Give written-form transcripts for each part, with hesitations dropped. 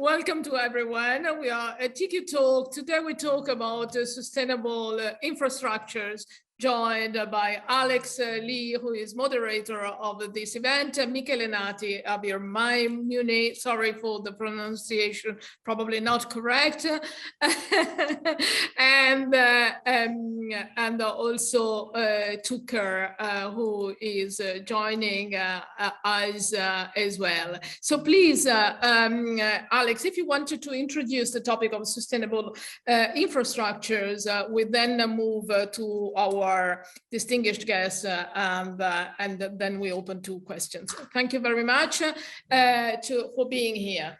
Welcome to everyone. We are at TiiQu Talk. Today we talk about sustainable infrastructures, joined by Alex Lee, who is moderator of this event, Michele Nati, Abir Maimune, sorry for the pronunciation, probably not correct, and also TiiQu, who is joining us as well. So please, Alex, if you wanted to introduce the topic of sustainable infrastructures, we then move to our distinguished guests, and then we open to questions. Thank you very much for being here.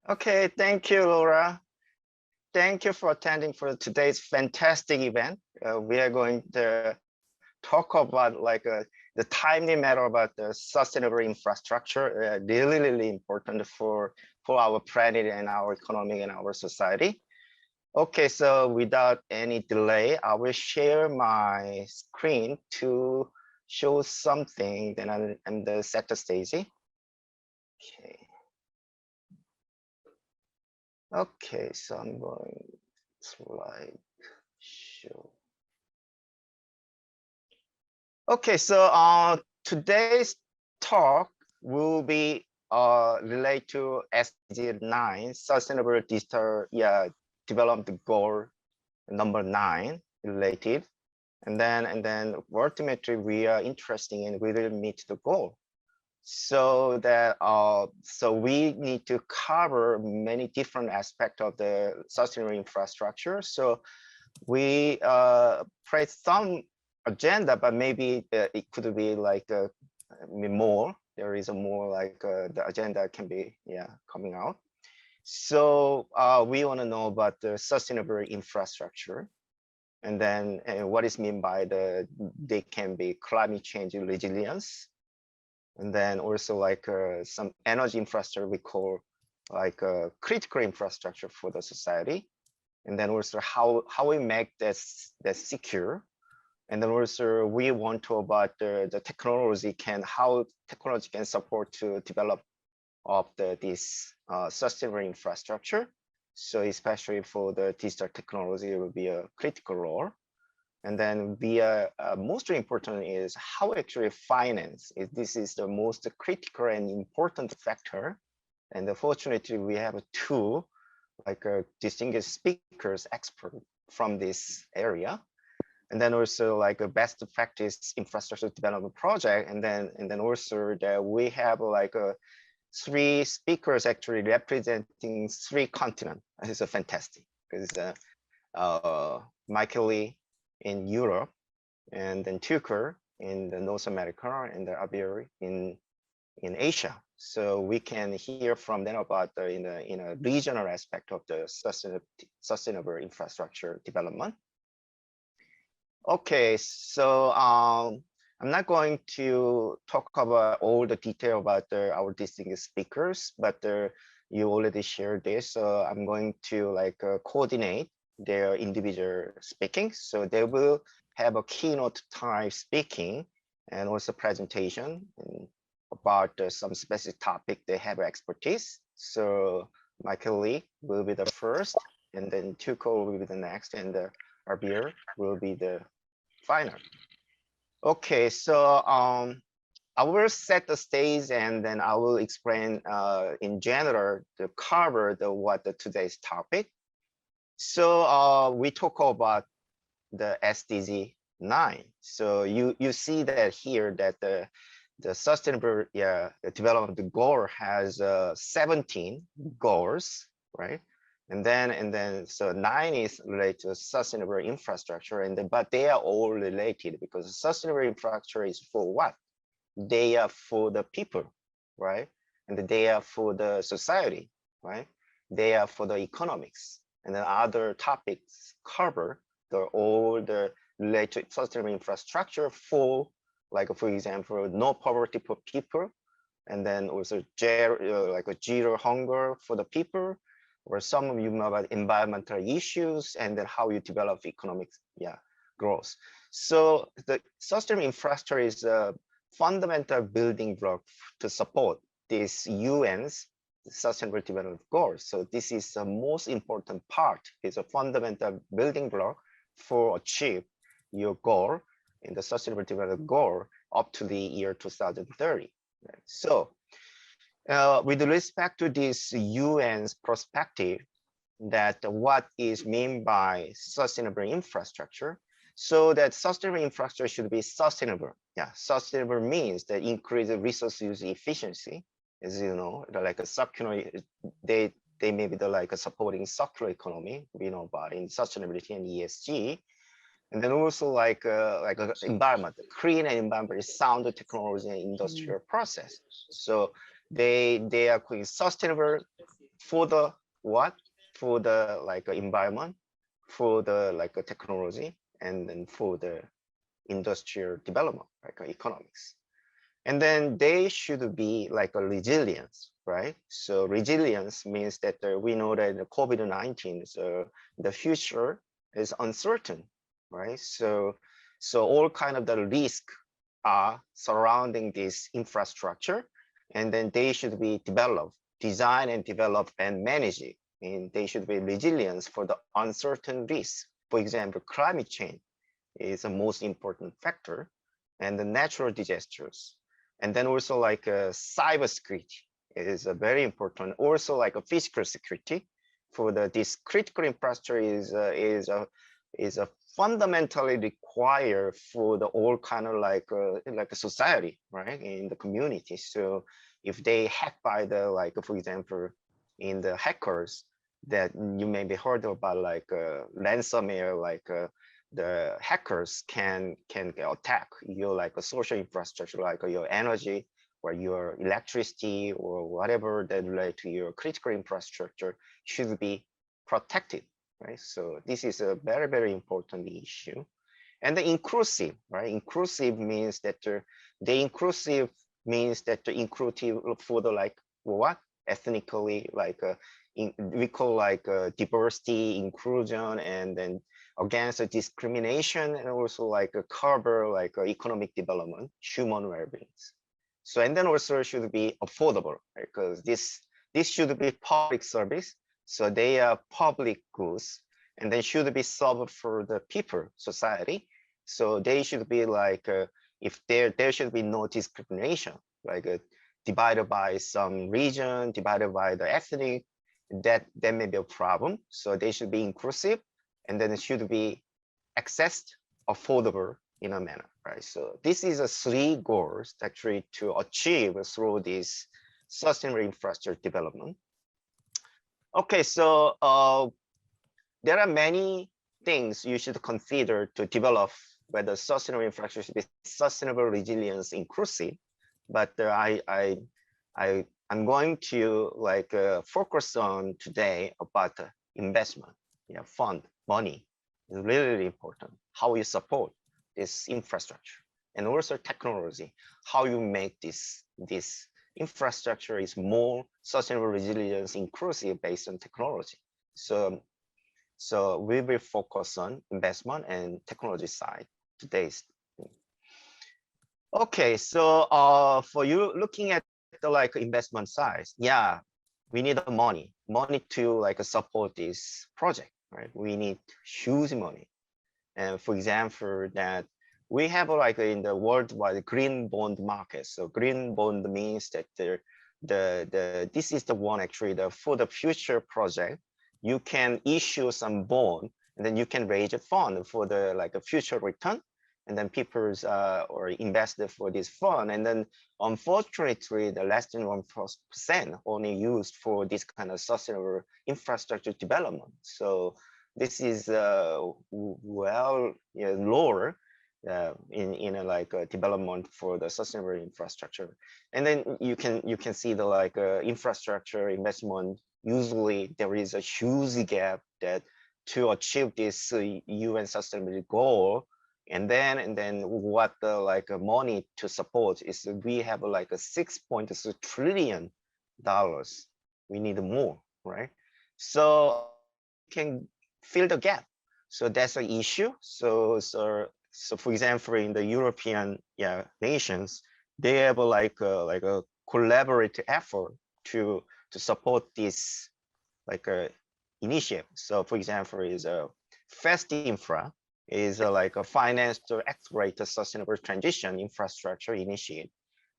Okay, thank you, Laura. Thank you for attending for today's fantastic event. We are going to talk about the timely matter about the sustainable infrastructure, really important for our planet and our economy and our society. Okay, so without any delay, I will share my screen to show something. Then I'm set the stage. Okay. Okay, so I'm going slide show. Okay, so today's talk will be related to SDG 9, Sustainable Digital Development Goal number 9 related, and then ultimately we are interested in we will meet the goal. So that so we need to cover many different aspects of the sustainable infrastructure. So we create some agenda, but maybe it could be like more. There is a more like the agenda can be coming out. So we want to know about the sustainable infrastructure, and then what is meant by they can be climate change resilience, and then also like some energy infrastructure we call like critical infrastructure for the society, and then also how we make this secure, and then also we want to about the technology how technology can support to develop of this sustainable infrastructure. So especially for the digital technology, it will be a critical role. And then the most important is how actually finance. This is the most critical and important factor. And fortunately, we have two like distinguished speakers, expert from this area. And then also like a best practice infrastructure development project. And then also that we have like 3 speakers actually representing 3 continents. This is fantastic because Michele in Europe, and then TiiQu in the North America, and the Abir in Asia. So we can hear from them about in a regional aspect of the sustainable infrastructure development. Okay, so I'm not going to talk about all the detail about our distinguished speakers, but you already shared this. So I'm going to like coordinate their individual speaking. So they will have a keynote type speaking and also presentation about some specific topic they have expertise. So Michele will be the first, and then TiiQu will be the next, and Abir will be the final. Okay, so I will set the stage, and then I will explain in general to cover what today's topic. So we talk about the SDG 9. So you see that here that the sustainable development goal has 17 goals, right? And then so 9 is related to sustainable infrastructure, but they are all related because sustainable infrastructure is for what? They are for the people, right? And they are for the society, right? They are for the economics, and then other topics cover all the related sustainable infrastructure for, like for example, no poverty for people, and then also like a zero hunger for the people, or some of you know about environmental issues, and then how you develop economic growth. So the sustainable infrastructure is a fundamental building block to support this UN's Sustainable Development Goals. So this is the most important part. It's a fundamental building block for achieve your goal in the Sustainable Development Goal up to the year 2030. Right? So with respect to this UN's perspective, that what is meant by sustainable infrastructure, so that sustainable infrastructure should be sustainable. Yeah, sustainable means that increase the resource use efficiency. As you know, like a circular, they may be like a supporting circular economy, we know about in sustainability and ESG. And then also like environment, clean and environmentally sound technology and industrial process. So they are quite sustainable for the what? For the like environment, for the like technology, and then for the industrial development, like economics. And then they should be like a resilience, right? So resilience means that we know that the COVID-19, so the future is uncertain, right? So all kind of the risk are surrounding this infrastructure, and then they should be developed, designed and developed and managed. And they should be resilience for the uncertain risks. For example, climate change is the most important factor, and the natural disasters. And then also like cybersecurity is a very important. Also like a physical security for this critical infrastructure is a fundamentally required for the all kind of like a society, right, in the community. So if they hack by the like, for example, in the hackers that you may be heard about, like ransomware, like the hackers can attack your like a social infrastructure, like your energy or your electricity or whatever that relate to your critical infrastructure should be protected, right? So this is a very, very important issue. And the inclusive, right? Inclusive means that the inclusive means that the inclusive for the like what? Ethnically, like we call like diversity, inclusion, and then against discrimination, and also like cover like economic development, human well-being. So and then also it should be affordable, right? Because this should be public service, so they are public goods, and they should be served for the people, society. So they should be like if there should be no discrimination, like divided by some region, divided by the ethnic, that may be a problem. So they should be inclusive, and then it should be accessed, affordable in a manner, right? So this is a 3 goals actually to achieve through this sustainable infrastructure development. Okay, so there are many things you should consider to develop whether sustainable infrastructure should be sustainable, resilience, inclusive. But I'm going to like focus on today about investment, fund, money is really, really important. How you support this infrastructure, and also technology, how you make this infrastructure is more sustainable, resilience, inclusive based on technology. So we will focus on investment and technology side today's. Okay, so for you looking at the like investment size, yeah, we need money to like support this project, right? We need huge money. And for example, that we have like in the worldwide green bond market. So green bond means that this is the one actually for the future project, you can issue some bond, and then you can raise a fund for the like a future return, and then people or invested for this fund. And then unfortunately, the less than 1% only used for this kind of sustainable infrastructure development. So this is well lower in a like a development for the sustainable infrastructure. And then you can see the like infrastructure investment, usually there is a huge gap that to achieve this UN sustainability goal. And then what the like money to support is we have like a $6.3 trillion. We need more, right? So can fill the gap. So that's an issue. So for example, in the European nations, they have like a collaborative effort to support this like initiative. So for example, is a fast infra is like a finance to accelerate the sustainable transition infrastructure initiative.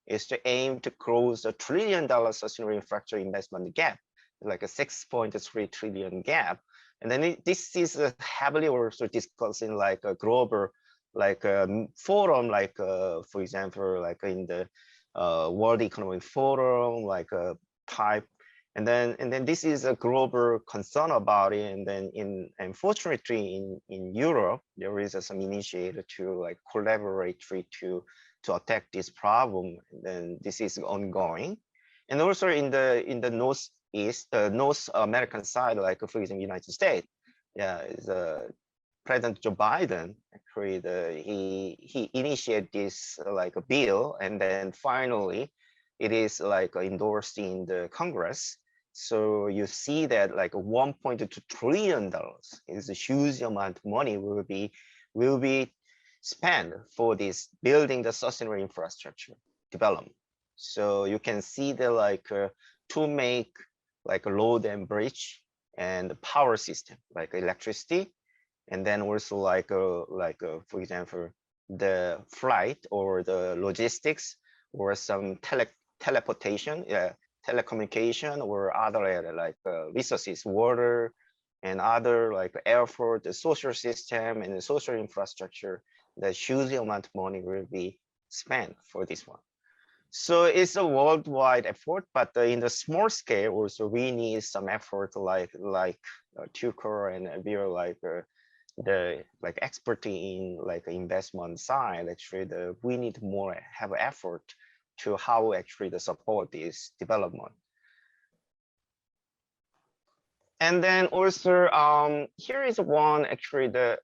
Is to aim to close the $1 trillion sustainable infrastructure investment gap, like a 6.3 trillion gap. And then this is heavily also discussing like a global like forum, like for example, like in the World Economic Forum, like a type. And then this is a global concern about it. And then unfortunately in Europe, there is some initiative to like collaborate to attack this problem. And then this is ongoing. And also in the North American side, like for example, United States, yeah, is President Joe Biden actually he initiated this like a bill, and then finally it is like endorsed in the Congress. So you see that like $1.2 trillion is a huge amount of money will be spent for this building the sustainable infrastructure development. So you can see that like to make like a road and bridge and the power system like electricity, and then also like for example the flight or the logistics or some teleportation, telecommunication or other area like resources, water and other like airport, the social system and the social infrastructure. The huge amount of money will be spent for this one. So it's a worldwide effort, but in the small scale also we need some effort like TiiQu, and we are like the like expert in like investment side. Actually we need more have effort to how actually to support this development. And then also here is one actually the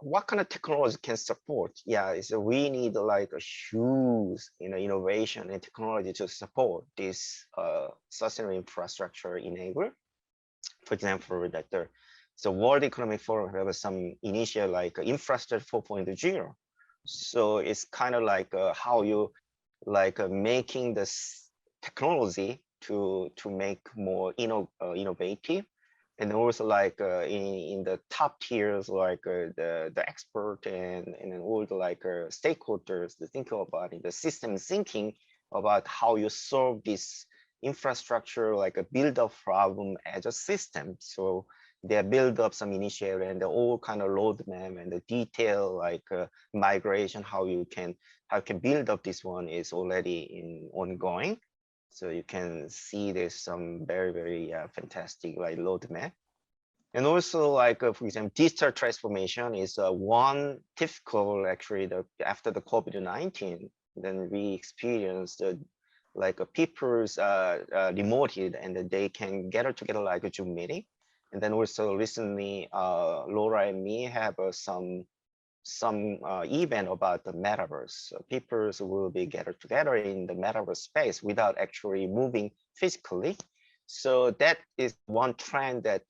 what kind of technology can support. Yeah, is we need like a huge innovation and technology to support this sustainable infrastructure enabler. For example, that the World Economic Forum have some initial like infrastructure 4.0. So it's kind of like how you like making this technology to make more innovative, and also like in the top tiers like the expert and all the like stakeholders to think about it, the system thinking about how you solve this infrastructure like a build up problem as a system. So they build up some initiative and the all kind of roadmap and the detail like migration, how you can build up this one is already ongoing. So you can see there's some very fantastic like roadmap. And also like for example, digital transformation is one typical actually after the COVID-19, then we experienced like people's remoted and they can get together like a Zoom meeting. And then also recently, Laura and me have some event about the metaverse. So people will be gathered together in the metaverse space without actually moving physically. So that is one trend that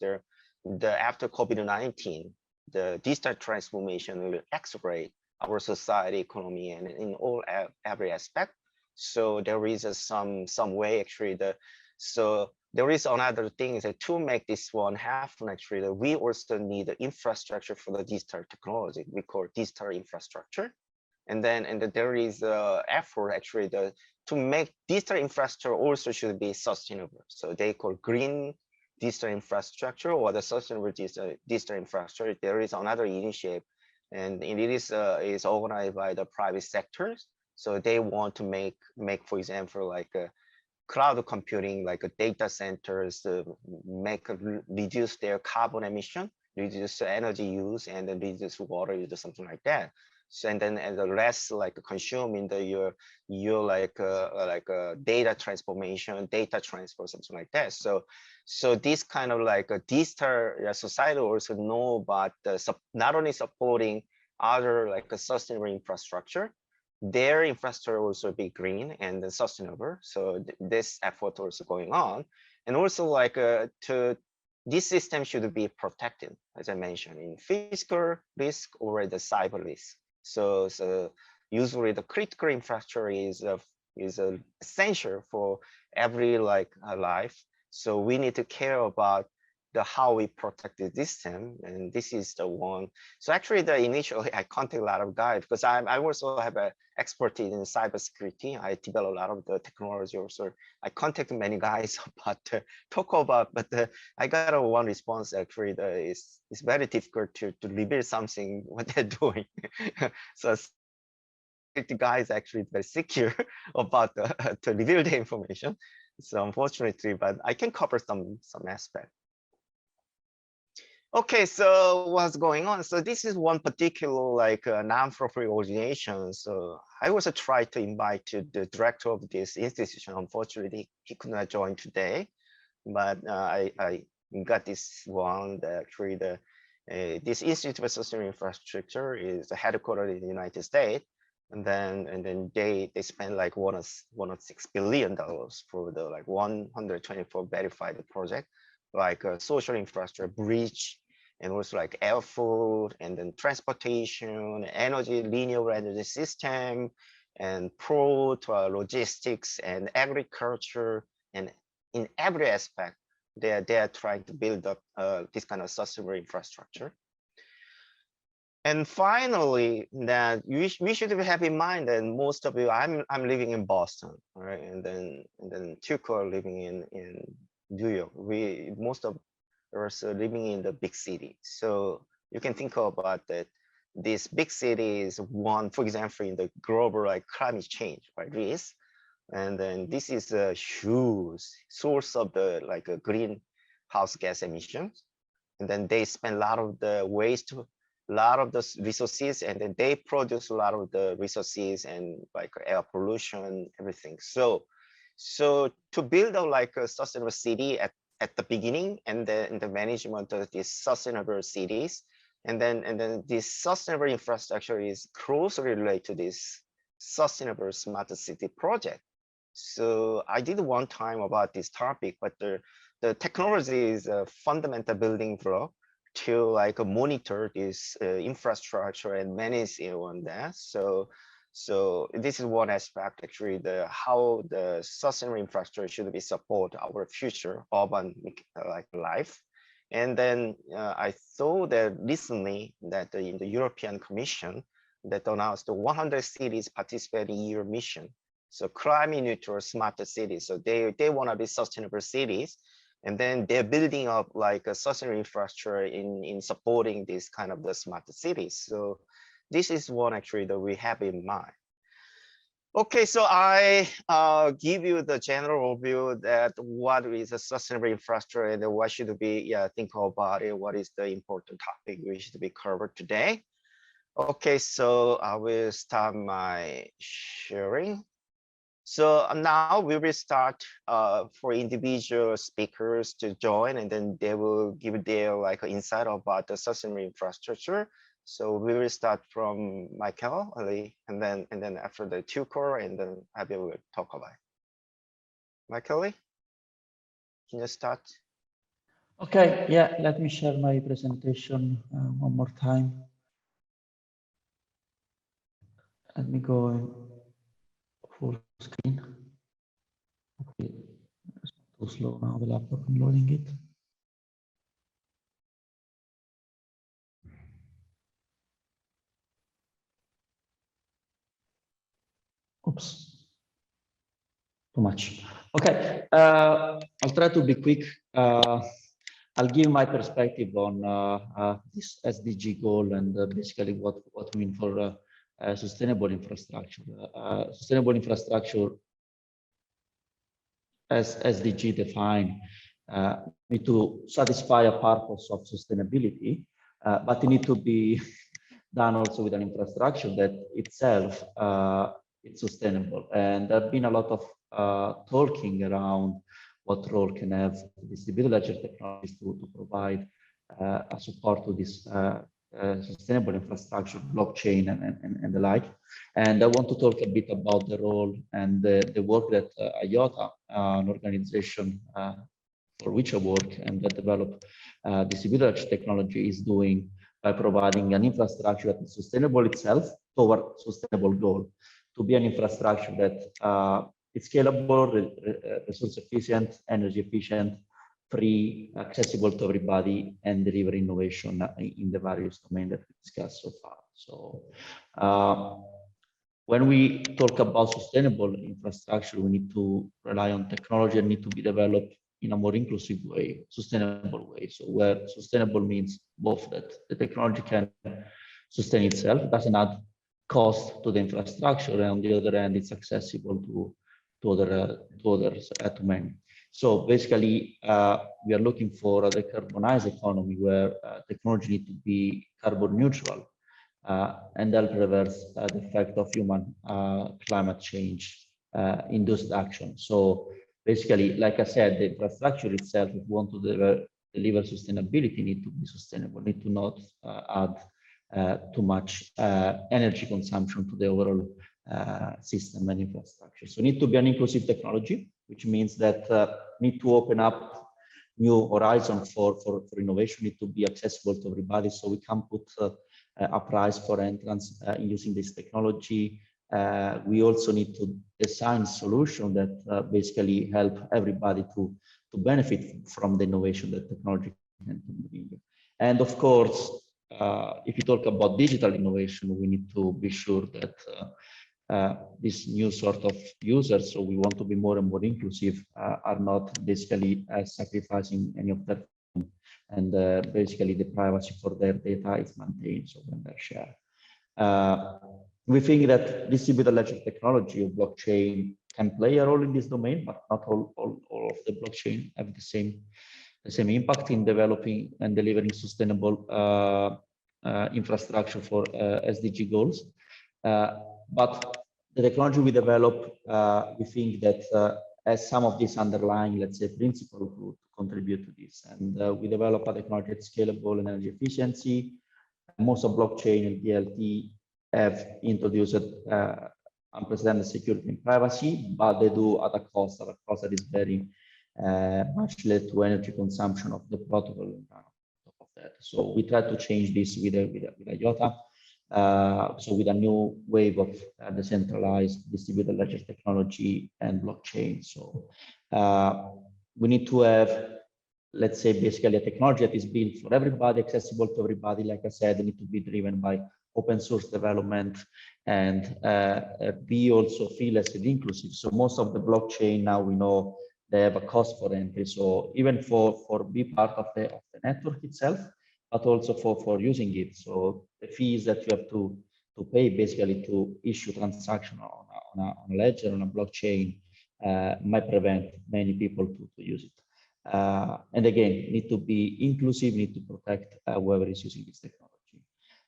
after COVID-19, the digital transformation will accelerate our society, economy, and in every aspect. So there is some way actually so there is another thing is that to make this one happen, actually, we also need the infrastructure for the digital technology. We call digital infrastructure. And then there is effort actually to make digital infrastructure also should be sustainable. So they call green digital infrastructure or the sustainable digital infrastructure. There is another initiative, and it is organized by the private sectors. So they want to make for example, like cloud computing, like data centers, reduce their carbon emission, reduce energy use, and then reduce water use or something like that. So and then the less like consume in your like data transformation, data transfer, something like that. So this kind of like a digital society also know about not only supporting other like a sustainable infrastructure, their infrastructure also be green and sustainable. So this effort also going on, and also like this system should be protected, as I mentioned, in physical risk or the cyber risk. So usually the critical infrastructure is essential for every like life. So we need to care about how we protect the system, and this is the one. So actually, initially I contact a lot of guys because I also have an expertise in cybersecurity. I develop a lot of the technology also. I contact many guys about talk about, but I got one response actually that it's very difficult to reveal something what they're doing. So the guy is actually very secure about to reveal the information. So unfortunately, but I can cover some aspect. Okay, so what's going on? So this is one particular like non-profit organization. So I also tried to invite to the director of this institution. Unfortunately, he could not join today, but I got this one. Actually, this Institute for Sustainable Infrastructure is headquartered in the United States, and then they spend like $1.6 billion for the like 124 verified project, like social infrastructure, bridge, and also like airport, and then transportation, energy, renewable energy system, and port, logistics, and agriculture, and in every aspect, they are trying to build up this kind of sustainable infrastructure. And finally, that we should have in mind that most of you, I'm living in Boston, right, and then TiiQu are living in New York. Most of us are living in the big city. So you can think about that. This big city is one, for example, in the global like climate change, right, risk. And then this is a huge source of the like a greenhouse gas emissions. And then they spend a lot of the waste, a lot of the resources, and then they produce a lot of the resources and like air pollution, everything. So to build a like a sustainable city at the beginning, and then the management of these sustainable cities, and then this sustainable infrastructure is closely related to this sustainable smart city project. So I did one time about this topic, but the technology is a fundamental building block to like monitor this infrastructure and manage it on that. So this is one aspect actually, how the sustainable infrastructure should be support our future urban like life. And then I saw that recently that in the European Commission that announced the 100 cities participating in your mission. So climate neutral smart cities. So they want to be sustainable cities. And then they're building up like a sustainable infrastructure in supporting this kind of the smart cities. So this is one actually that we have in mind. Okay, so I give you the general overview that what is a sustainable infrastructure and what should be think about it. What is the important topic we should be covered today? Okay, so I will start my sharing. So now we will start for individual speakers to join, and then they will give their like insight about the sustainable infrastructure. So we will start from Michele, and then after the TiiQu, and then Abby will talk about it. Michele, can you start? Okay, yeah, let me share my presentation one more time. Let me go in full screen. Okay, it's too slow now, the laptop, I'm loading it. Oops, too much. Okay, I'll try to be quick. I'll give my perspective on this SDG goal and basically what we mean for sustainable infrastructure. Sustainable infrastructure, as SDG defined, need to satisfy a purpose of sustainability, but it need to be done also with an infrastructure that itself is sustainable. And there's been a lot of talking around what role can have distributed ledger technologies to provide a support to this sustainable infrastructure, blockchain, and the like. And I want to talk a bit about the role and the work that IOTA, an organization for which I work and that develop distributed ledger technology, is doing by providing an infrastructure that is sustainable itself toward sustainable goal, to be an infrastructure that is scalable, resource efficient, energy efficient, free, accessible to everybody, and deliver innovation in the various domains that we discussed so far. So when we talk about sustainable infrastructure, we need to rely on technology and need to be developed in a more inclusive way, sustainable way. So where sustainable means both that the technology can sustain itself, it doesn't add cost to the infrastructure, and on the other hand, it's accessible to others to many. So basically, we are looking for a decarbonized economy where technology needs to be carbon neutral and help reverse the effect of human climate change induced action. So basically, like I said, the infrastructure itself, if we want to deliver sustainability, need to be sustainable, need to not add too much energy consumption to the overall system and infrastructure. So need to be an inclusive technology, which means that need to open up new horizon for innovation, need to be accessible to everybody. So we can put a price for entrance in using this technology. We also need to design solutions that basically help everybody to benefit from the innovation that technology can bring. And of course, if you talk about digital innovation, we need to be sure that this new sort of users, so we want to be more and more inclusive, are not basically sacrificing any of their, and basically the privacy for their data is maintained, so when they're shared. We think that distributed ledger technology or blockchain can play a role in this domain, but not all of the blockchain have the same impact in developing and delivering sustainable infrastructure for SDG goals. But the technology we develop, we think that has some of these underlying, let's say, principles to contribute to this. And we develop a technology that's scalable and energy efficiency. Most of blockchain and DLT have introduced unprecedented security and privacy, but they do at a cost that is very much led to energy consumption of the protocol on top of that. So we try to change this with IOTA. So with a new wave of decentralized distributed ledger technology and blockchain. So we need to have, let's say, basically a technology that is built for everybody, accessible to everybody. Like I said, it need to be driven by open source development and be also fearless and inclusive. So most of the blockchain now we know they have a cost for entry. So even for be part of the network itself, but also for using it. So the fees that you have to pay basically to issue transaction on a ledger, on a blockchain, might prevent many people to use it. And again, need to be inclusive, need to protect whoever is using this technology.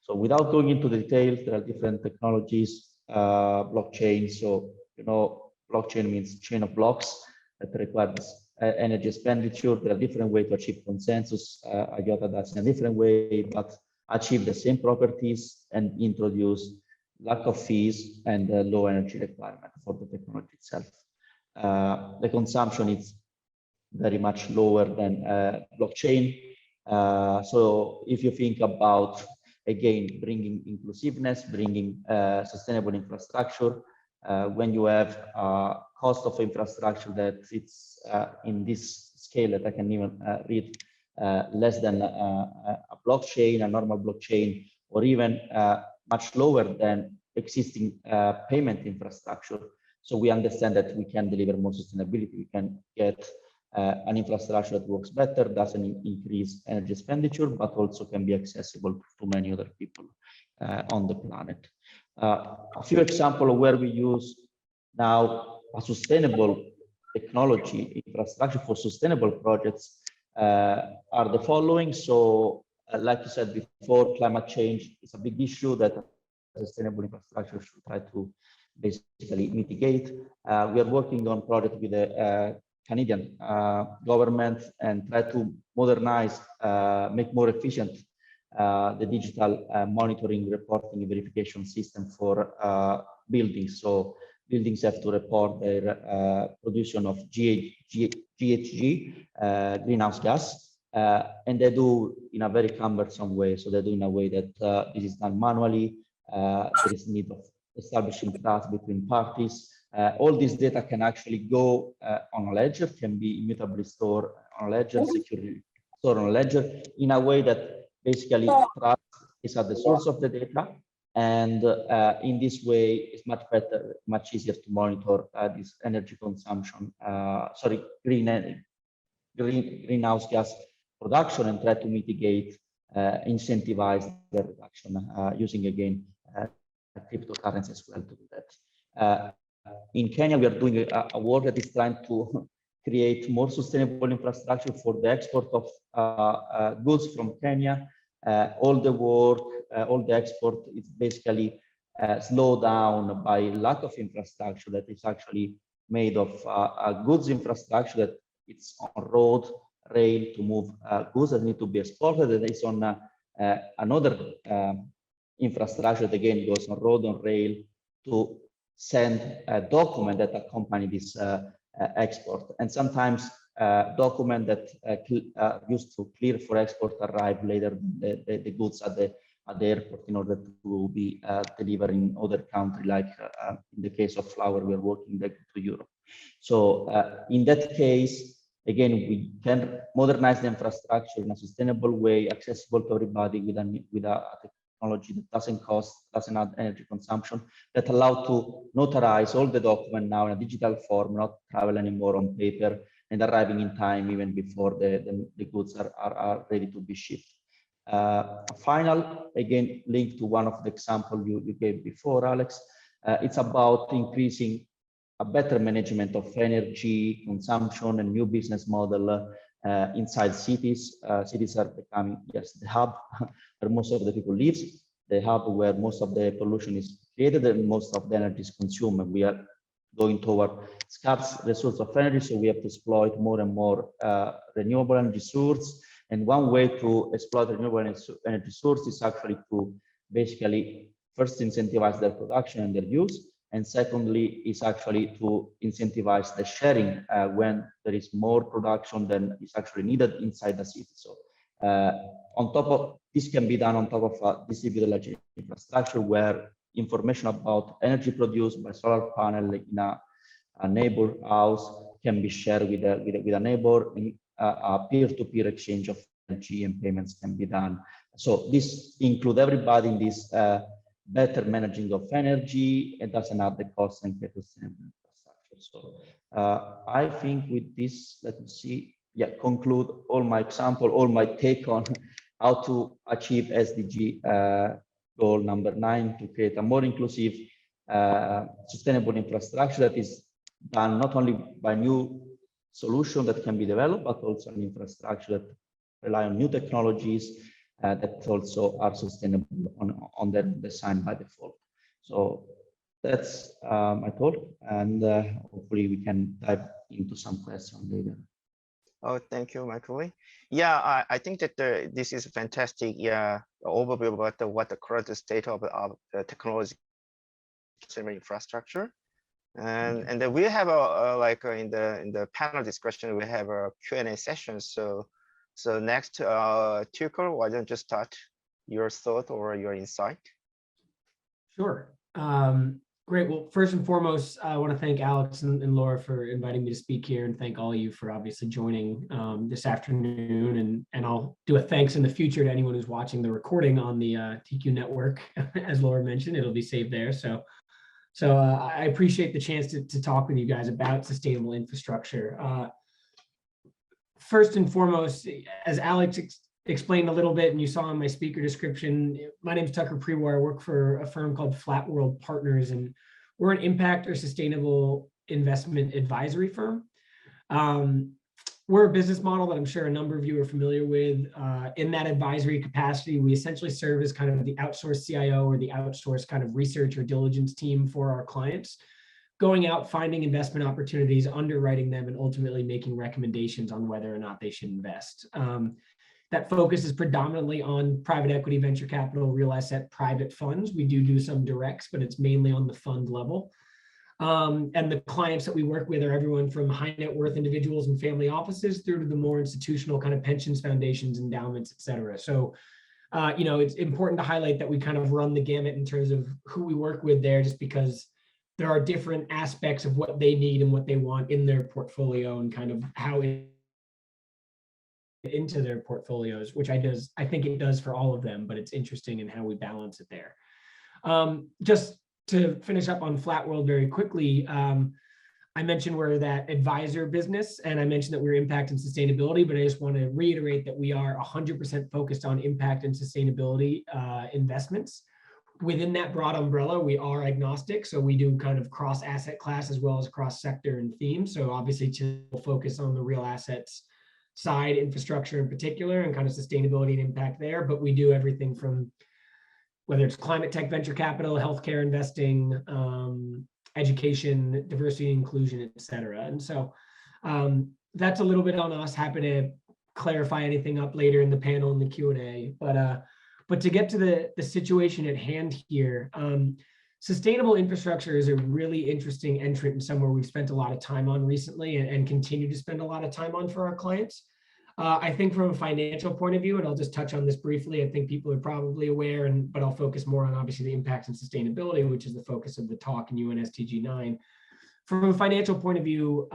So without going into the details, there are different technologies, blockchain. So, you know, blockchain means chain of blocks that requires energy expenditure. There are different ways to achieve consensus. IOTA does in a different way, but achieve the same properties and introduce lack of fees and low energy requirement for the technology itself. The consumption is very much lower than blockchain. So if you think about, again, bringing inclusiveness, bringing sustainable infrastructure, when you have cost of infrastructure that it's in this scale that I can even read less than a blockchain, a normal blockchain, or even much lower than existing payment infrastructure. So we understand that we can deliver more sustainability. We can get an infrastructure that works better, doesn't increase energy expenditure, but also can be accessible to many other people on the planet. A few examples of where we use now a sustainable technology infrastructure for sustainable projects are the following. So like you said before, climate change is a big issue that sustainable infrastructure should try to basically mitigate. We are working on project with the Canadian government and try to modernize, make more efficient the digital monitoring, reporting, and verification system for buildings. So buildings have to report their production of GHG, greenhouse gas, and they do in a very cumbersome way. So they do in a way that this is done manually. There is need of establishing trust between parties. all this data can actually go on a ledger, can be immutably stored on a ledger, securely stored on a ledger, in a way that basically trust is at the source of the data. And in this way, it's much better, much easier to monitor this energy consumption, greenhouse gas production, and try to mitigate, incentivize the reduction using, again, cryptocurrency as well to do that. In Kenya, we are doing a work that is trying to create more sustainable infrastructure for the export of goods from Kenya. All the work, all the export is basically slowed down by lack of infrastructure that is actually made of goods infrastructure that it's on road, rail to move goods that need to be exported, and it's on another infrastructure that again goes on road, on rail to send a document that accompany this export. And sometimes document that used to clear for export arrive later the goods at the airport in order to be delivered in other countries, like in the case of flour, we are working back to Europe. So in that case, again, we can modernize the infrastructure in a sustainable way, accessible to everybody with a technology that doesn't add energy consumption, that allow to notarize all the document now in a digital form, not travel anymore on paper, and arriving in time even before the goods are ready to be shipped. Final, again, linked to one of the examples you gave before, Alex, it's about increasing a better management of energy consumption and new business model inside cities. Cities are becoming, yes, the hub where most of the people live, the hub where most of the pollution is created and most of the energy is consumed. And we are going toward scarce resource of energy, so we have to exploit more and more renewable energy sources. And one way to exploit renewable energy sources is actually to basically first incentivize their production and their use. And secondly, is actually to incentivize the sharing when there is more production than is actually needed inside the city. So on top of this can be done on top of a distributed electric infrastructure where information about energy produced by solar panel in a neighbor house can be shared with a neighbor, and a peer-to-peer exchange of energy and payments can be done. So this includes everybody in this better managing of energy, and doesn't add the cost and sustainable infrastructure. So I think with this, let me see, yeah, conclude all my example, all my take on how to achieve SDG goal number 9, to create a more inclusive, sustainable infrastructure that is done not only by new solution that can be developed, but also an infrastructure that rely on new technologies that also are sustainable on their design by default. So that's my thought, and hopefully we can dive into some questions later. Oh, thank you, Michael. Yeah, I think that this is a fantastic overview about what the current state of the technology infrastructure. And then we have in the panel discussion, we have a Q&A session. So next, TiiQu, why don't you start your thought or your insight? Sure. Great. Well, first and foremost, I want to thank Alex and Laura for inviting me to speak here, and thank all of you for obviously joining this afternoon. And I'll do a thanks in the future to anyone who's watching the recording on the TiiQu network. As Laura mentioned, it'll be saved there. So I appreciate the chance to talk with you guys about sustainable infrastructure. First and foremost, as Alex explained a little bit, and you saw in my speaker description, my name is Tucker Pribor. I work for a firm called Flat World Partners, and we're an impact or sustainable investment advisory firm. We're a business model that I'm sure a number of you are familiar with. In that advisory capacity, we essentially serve as kind of the outsourced CIO or the outsourced kind of research or diligence team for our clients, going out, finding investment opportunities, underwriting them, and ultimately making recommendations on whether or not they should invest. That focus is predominantly on private equity, venture capital, real asset, private funds. We do some directs, but it's mainly on the fund level. And the clients that we work with are everyone from high net worth individuals and family offices through to the more institutional kind of pensions, foundations, endowments, et cetera. So, it's important to highlight that we kind of run the gamut in terms of who we work with there, just because there are different aspects of what they need and what they want in their portfolio and kind of how into their portfolios, which I think it does for all of them, but it's interesting in how we balance it there. Just to finish up on Flat World very quickly, I mentioned we're that advisor business, and I mentioned that we're impact and sustainability, but I just want to reiterate that we are 100% focused on impact and sustainability investments. Within that broad umbrella, we are agnostic, so we do kind of cross asset class as well as cross sector and theme. So obviously to focus on the real assets side, infrastructure in particular, and kind of sustainability and impact there, but we do everything from whether it's climate tech, venture capital, healthcare investing, education, diversity and inclusion, et cetera. And so that's a little bit on us. Happy to clarify anything up later in the panel in the Q&A. But to get to the situation at hand here, sustainable infrastructure is a really interesting entrant and somewhere we've spent a lot of time on recently and continue to spend a lot of time on for our clients. I think from a financial point of view, and I'll just touch on this briefly, I think people are probably aware, but I'll focus more on obviously the impacts and sustainability, which is the focus of the talk in UNSDG 9. From a financial point of view,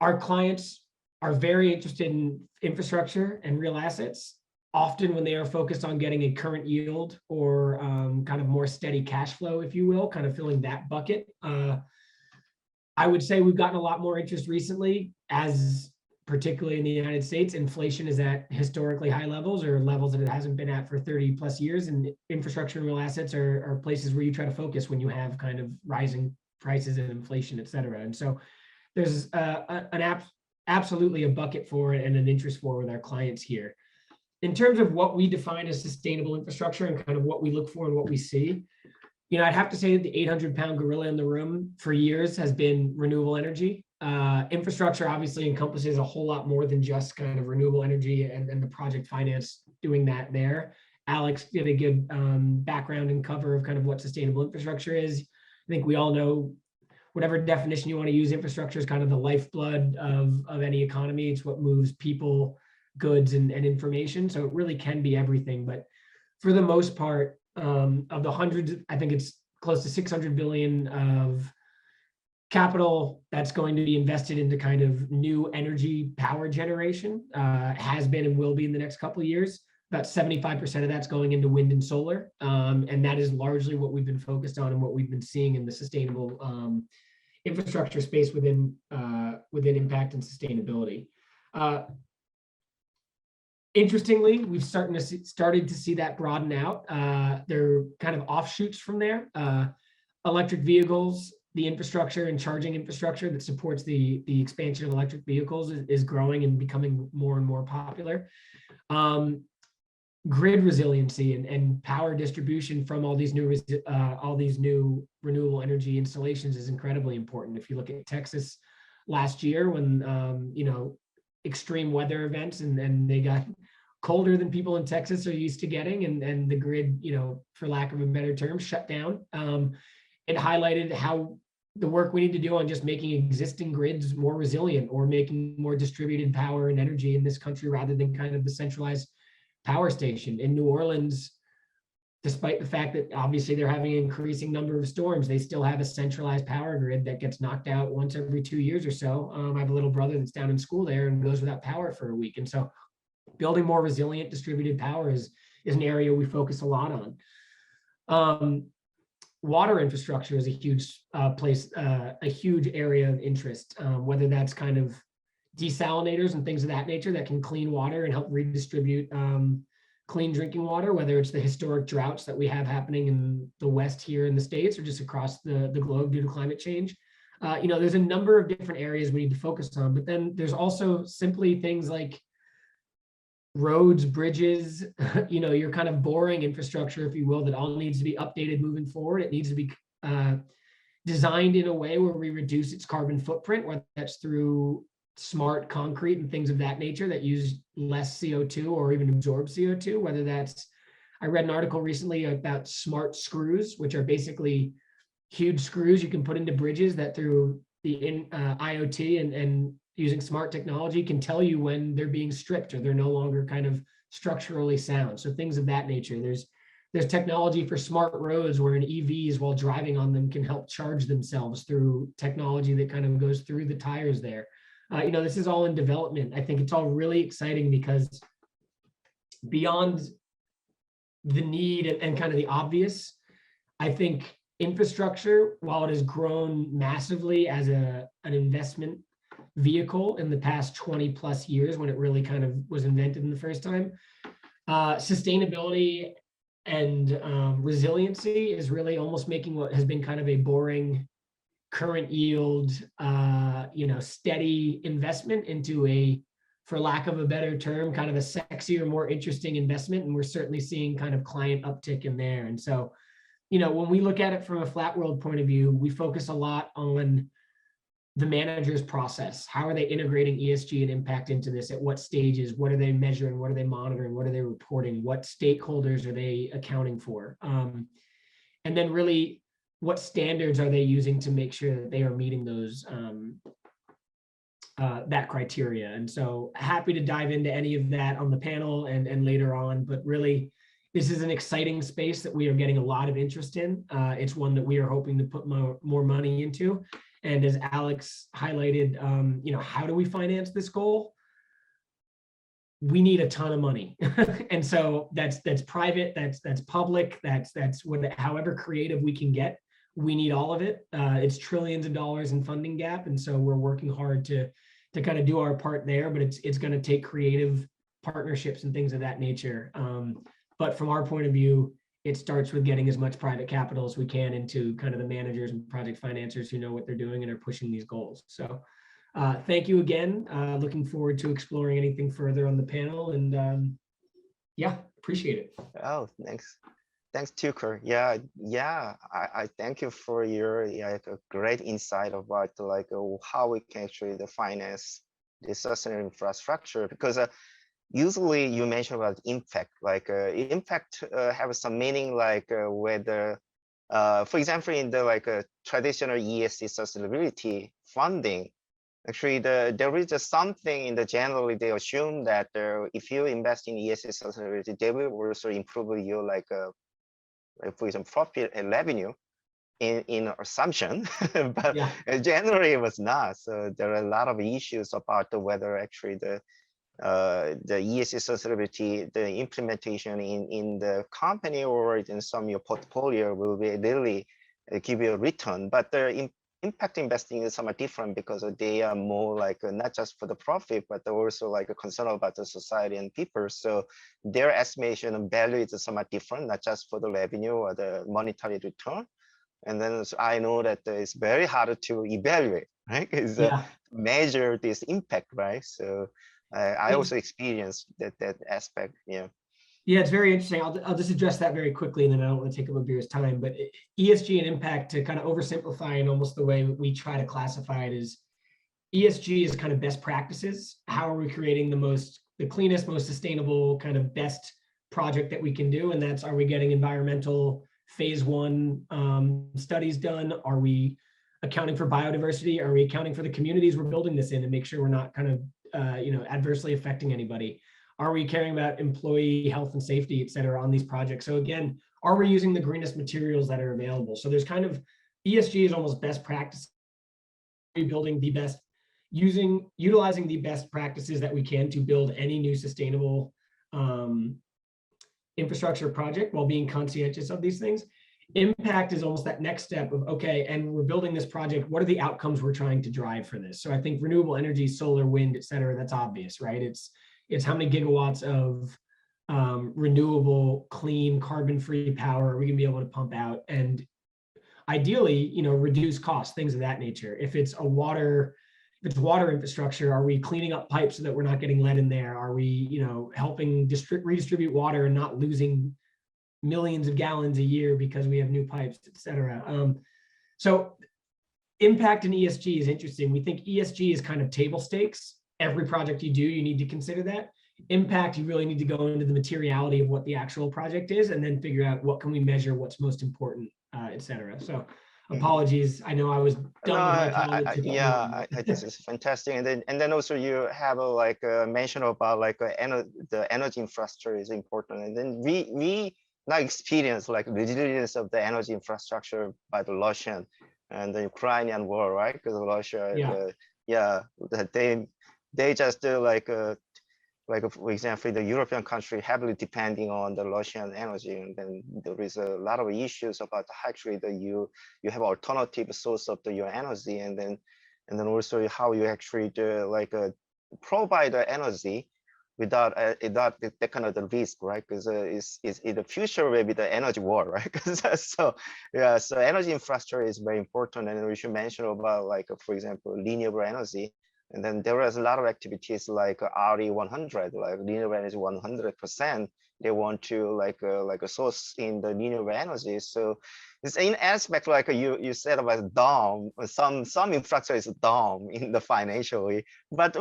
our clients are very interested in infrastructure and real assets. Often when they are focused on getting a current yield or kind of more steady cash flow, if you will, kind of filling that bucket. I would say we've gotten a lot more interest recently, as particularly in the United States, inflation is at historically high levels or levels that it hasn't been at for 30 plus years. And infrastructure and real assets are places where you try to focus when you have kind of rising prices and inflation, et cetera. And so there's absolutely a bucket for it and an interest for with our clients here. In terms of what we define as sustainable infrastructure and kind of what we look for and what we see, I'd have to say that the 800-pound gorilla in the room for years has been renewable energy. Infrastructure obviously encompasses a whole lot more than just kind of renewable energy and the project finance doing that there. Alex did a good background and cover of kind of what sustainable infrastructure is. I think we all know whatever definition you want to use, infrastructure is kind of the lifeblood of any economy. It's what moves people, goods, and information. So it really can be everything. But for the most part, of the hundreds, I think it's close to 600 billion of capital that's going to be invested into kind of new energy power generation, has been and will be in the next couple of years. About 75% of that's going into wind and solar. And that is largely what we've been focused on and what we've been seeing in the sustainable infrastructure space within impact and sustainability. Interestingly, we've started to see that broaden out. There are kind of offshoots from there. Electric vehicles, the infrastructure and charging infrastructure that supports the expansion of electric vehicles is growing and becoming more and more popular. Grid resiliency and power distribution from all these new renewable energy installations is incredibly important. If you look at Texas last year when extreme weather events and they got colder than people in Texas are used to getting, and the grid, for lack of a better term, shut down. It highlighted how the work we need to do on just making existing grids more resilient or making more distributed power and energy in this country rather than kind of the centralized power station. In New Orleans, despite the fact that obviously they're having an increasing number of storms, they still have a centralized power grid that gets knocked out once every 2 years or so. I have a little brother that's down in school there and goes without power for a week. And so building more resilient distributed power is an area we focus a lot on. Water infrastructure is a huge a huge area of interest, whether that's kind of desalinators and things of that nature that can clean water and help redistribute clean drinking water, whether it's the historic droughts that we have happening in the West here in the States or just across the globe due to climate change. There's a number of different areas we need to focus on, but then there's also simply things like roads, bridges, your kind of boring infrastructure, if you will, that all needs to be updated moving forward. It needs to be designed in a way where we reduce its carbon footprint, whether that's through smart concrete and things of that nature that use less CO2 or even absorb CO2, whether that's, I read an article recently about smart screws, which are basically huge screws you can put into bridges that through the IoT and using smart technology can tell you when they're being stripped or they're no longer kind of structurally sound. So things of that nature. There's technology for smart roads where an EVs, while driving on them, can help charge themselves through technology that kind of goes through the tires there. This is all in development. I think it's all really exciting because beyond the need and kind of the obvious, I think infrastructure, while it has grown massively as an investment vehicle in the past 20 plus years when it really kind of was invented in the first time, sustainability and resiliency is really almost making what has been kind of a boring current yield, steady investment into a, for lack of a better term, kind of a sexier, more interesting investment. And we're certainly seeing kind of client uptick in there. And so, when we look at it from a flat world point of view, we focus a lot on the manager's process. How are they integrating ESG and impact into this? At what stages? What are they measuring? What are they monitoring? What are they reporting? What stakeholders are they accounting for? And then really, what standards are they using to make sure that they are meeting those that criteria? And so happy to dive into any of that on the panel and later on, but really, this is an exciting space that we are getting a lot of interest in. It's one that we are hoping to put more money into. And as Alex highlighted, how do we finance this goal? We need a ton of money. And so that's private, that's public, that's however creative we can get. We need all of it. It's trillions of dollars in funding gap. And so we're working hard to kind of do our part there, but it's going to take creative partnerships and things of that nature. But from our point of view, it starts with getting as much private capital as we can into kind of the managers and project financiers who know what they're doing and are pushing these goals. So thank you again. Looking forward to exploring anything further on the panel, and appreciate it. Oh, thanks. Thanks, TiiQu. Yeah. I thank you for your great insight about how we can actually finance the sustainable infrastructure, because usually you mention about impact, impact have some meaning, whether, for example, in the traditional ESG sustainability funding, actually there is just something in the generally they assume that if you invest in ESG sustainability, they will also improve your for example, profit and revenue in assumption, but generally it was not. So there are a lot of issues about whether actually the ESG sustainability, the implementation in the company or in some of your portfolio will be really give you a return. But the impact investing is somewhat different because they are more not just for the profit, but also a concern about the society and people. So their estimation of value is somewhat different, not just for the revenue or the monetary return. And then I know that it's very hard to evaluate, right? Measure this impact, right? So I also experienced that aspect. Yeah, it's very interesting. I'll just address that very quickly, and then I don't want to take up Abir's time. But ESG and impact, to kind of oversimplify, and almost the way we try to classify it, is ESG is kind of best practices. How are we creating the cleanest, most sustainable, kind of best project that we can do? And that's, are we getting environmental phase 1 studies done? Are we accounting for biodiversity? Are we accounting for the communities we're building this in and make sure we're not kind of adversely affecting anybody? Are we caring about employee health and safety, et cetera, on these projects? So again, are we using the greenest materials that are available? So there's kind of, ESG is almost best practice, building the best, utilizing the best practices that we can to build any new sustainable infrastructure project while being conscientious of these things. Impact is almost that next step of, okay, and we're building this project, what are the outcomes we're trying to drive for this? So I think renewable energy, solar, wind, et cetera, that's obvious, right? It's how many gigawatts of renewable, clean, carbon-free power are we gonna be able to pump out? And ideally, reduce costs, things of that nature. If it's water infrastructure, are we cleaning up pipes so that we're not getting lead in there? Are we, helping redistribute water and not losing millions of gallons a year because we have new pipes, et cetera? So impact in ESG is interesting. We think ESG is kind of table stakes. Every project you do, you need to consider that. Impact, you really need to go into the materiality of what the actual project is and then figure out what can we measure, what's most important, et cetera. So apologies, I know I was done. This is fantastic. And then also you have a mention about the energy infrastructure is important. And then we not experience like resilience of the energy infrastructure by the Russian and the Ukrainian war, right? Because Russia, they just for example, the European country heavily depending on the Russian energy, and then there is a lot of issues about actually you have alternative source of your energy, and then also how you actually provide the energy without that kind of the risk, right? Because is in the future maybe the energy war, right? So energy infrastructure is very important, and we should mention about for example renewable energy. And then there is a lot of activities like RE100, like renewable energy 100%. They want to like a source in the renewable energy. So it's an aspect like you said about DOM. Some infrastructure is DOM in the financially, but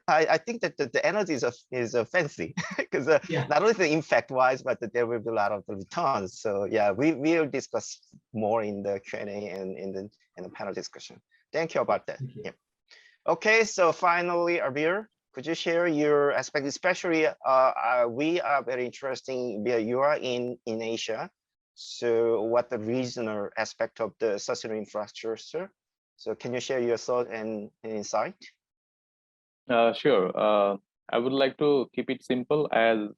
I think that the energy is fancy because not only the impact wise, but there will be a lot of the returns. So yeah, we'll discuss more in the Q&A and in the panel discussion. Thank you about that. Yeah. Okay, so finally, Abir, could you share your aspect, especially we are very interesting, you are in Asia, so what the regional aspect of the sustainable infrastructure? So can you share your thought and insight? Sure. I would like to keep it simple as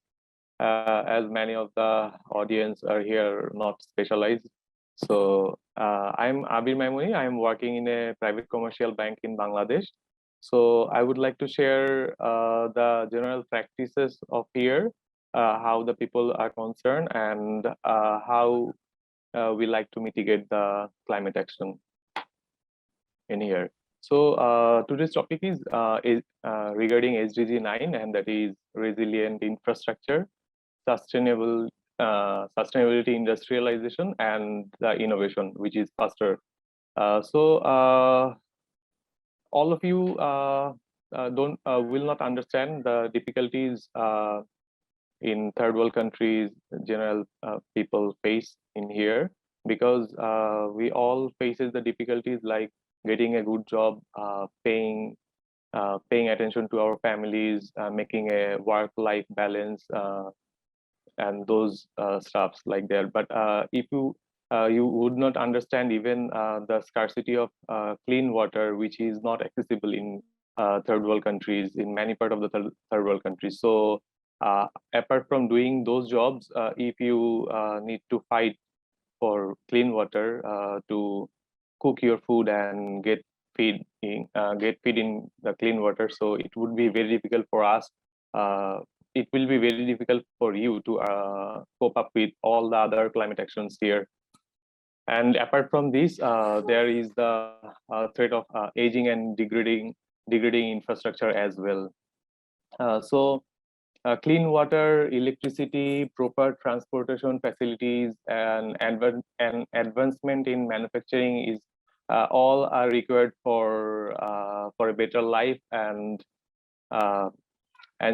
many of the audience are here not specialized. So I'm Abir Maimuni. I'm working in a private commercial bank in Bangladesh. So I would like to share the general practices of here, how the people are concerned, and how we like to mitigate the climate action in here. So today's topic is regarding SDG 9, and that is resilient infrastructure, sustainability industrialization, and the innovation, which is faster. All of you will not understand the difficulties in third world countries general people face in here, because we all faces the difficulties like getting a good job, paying attention to our families, making a work-life balance, and those stuffs like that. But if you would not understand even the scarcity of clean water, which is not accessible in third world countries, in many parts of the third world countries. So apart from doing those jobs, if you need to fight for clean water to cook your food and get feed in the clean water, so it would be very difficult for us. It will be very difficult for you to cope up with all the other climate actions here. And apart from this, there is the threat of aging and degrading infrastructure as well. Clean water, electricity, proper transportation facilities, and advancement in manufacturing is all are required for a better life and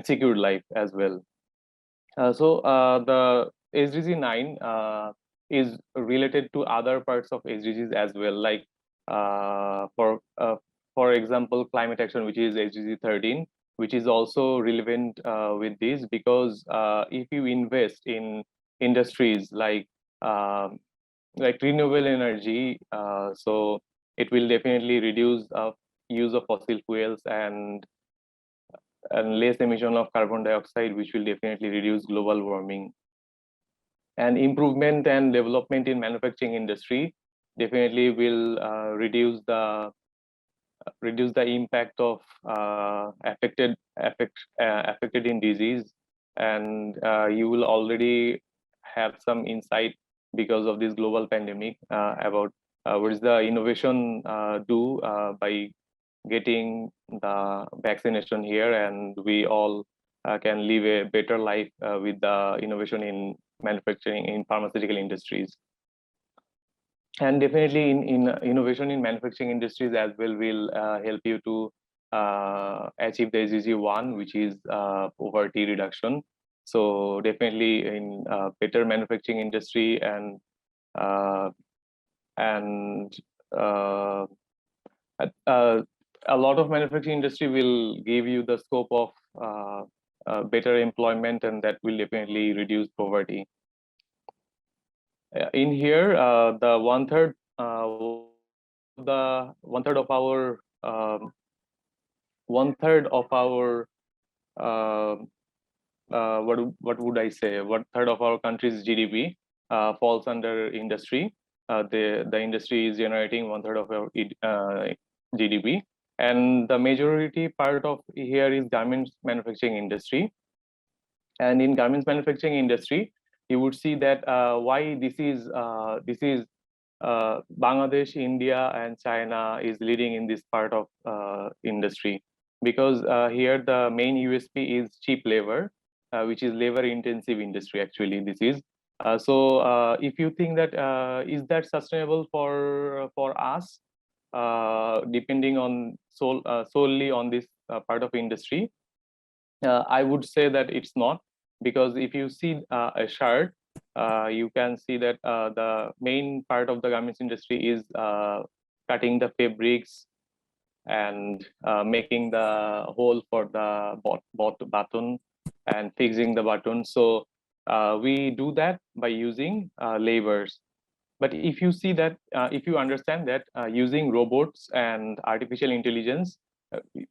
secure life as well. The SDG 9 is related to other parts of SDGs as well, like for example, climate action, which is SDG 13, which is also relevant with this, because if you invest in industries like renewable energy, so it will definitely reduce use of fossil fuels and less emission of carbon dioxide, which will definitely reduce global warming. And improvement and development in manufacturing industry definitely will reduce the impact of affected in disease. And you will already have some insight because of this global pandemic about what is the innovation do by getting the vaccination here, and we all can live a better life with the innovation in manufacturing, in pharmaceutical industries. And definitely in innovation in manufacturing industries as well will help you to achieve the SDG 1, which is poverty reduction. So definitely in better manufacturing industry and a lot of manufacturing industry will give you the scope of better employment, and that will definitely reduce poverty. in here, the one-third of our what would I say? 1/3 of our country's GDP falls under industry. The industry is generating 1/3 of our GDP, and the majority part of here is garments manufacturing industry. And in garments manufacturing industry, you would see that why this is Bangladesh, India, and China is leading in this part of industry, because here the main USP is cheap labor, which is labor intensive industry. Actually, this is so. If you think that is that sustainable for us, depending on solely on this part of industry, I would say that it's not, because if you see a shirt, you can see that the main part of the garments industry is cutting the fabrics and making the hole for the button and fixing the button. So we do that by using labors. But if you see that, if you understand that using robots and artificial intelligence,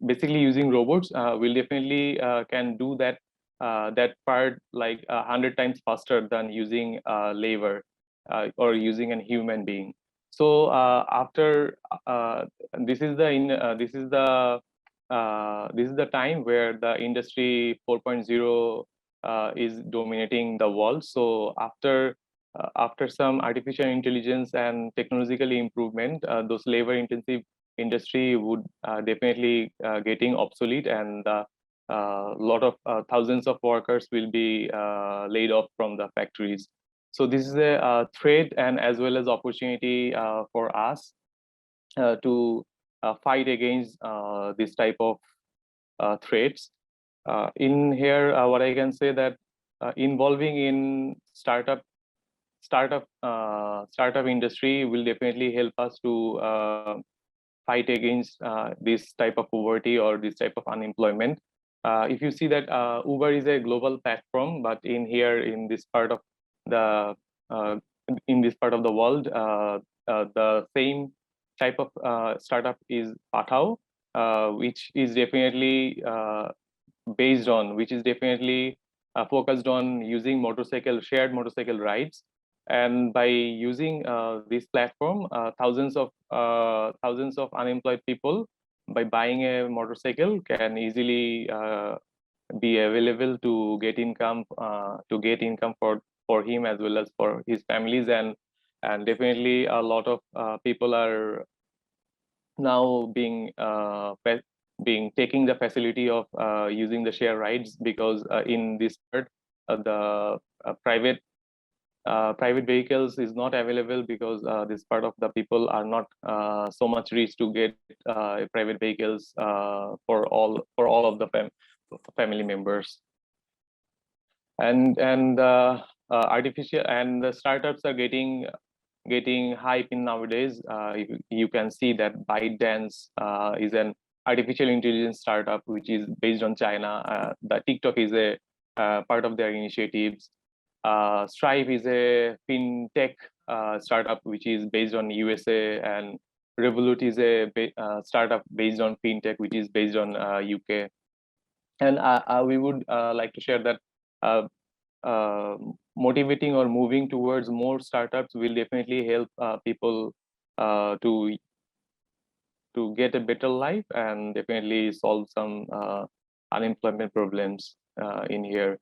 basically using robots will definitely can do that that part like 100 times faster than using labor or using a human being. So after this is the time where the industry 4.0 is dominating the world. So after some artificial intelligence and technological improvement, those labor intensive industry would definitely getting obsolete, and a lot of thousands of workers will be laid off from the factories. So this is a threat and as well as opportunity for us to fight against this type of threats. In here, what I can say that involving in startup industry will definitely help us to fight against this type of poverty or this type of unemployment. If you see that Uber is a global platform, but in here in this part of the world, the same type of startup is Pathao, which is definitely focused on using shared motorcycle rides. And by using this platform, thousands of unemployed people, by buying a motorcycle, can easily be available to get income for him as well as for his families. And definitely a lot of people are now taking the facility of using the share rides, because in this part the private vehicles is not available, because this part of the people are not so much rich to get private vehicles for all of the family members. And artificial and the startups are getting hype in nowadays. You can see that ByteDance is an artificial intelligence startup which is based on China. The TikTok is a part of their initiatives. Stripe is a fintech startup which is based on USA, and Revolut is a startup based on fintech which is based on UK. And we would like to share that motivating or moving towards more startups will definitely help people to get a better life, and definitely solve some unemployment problems in here.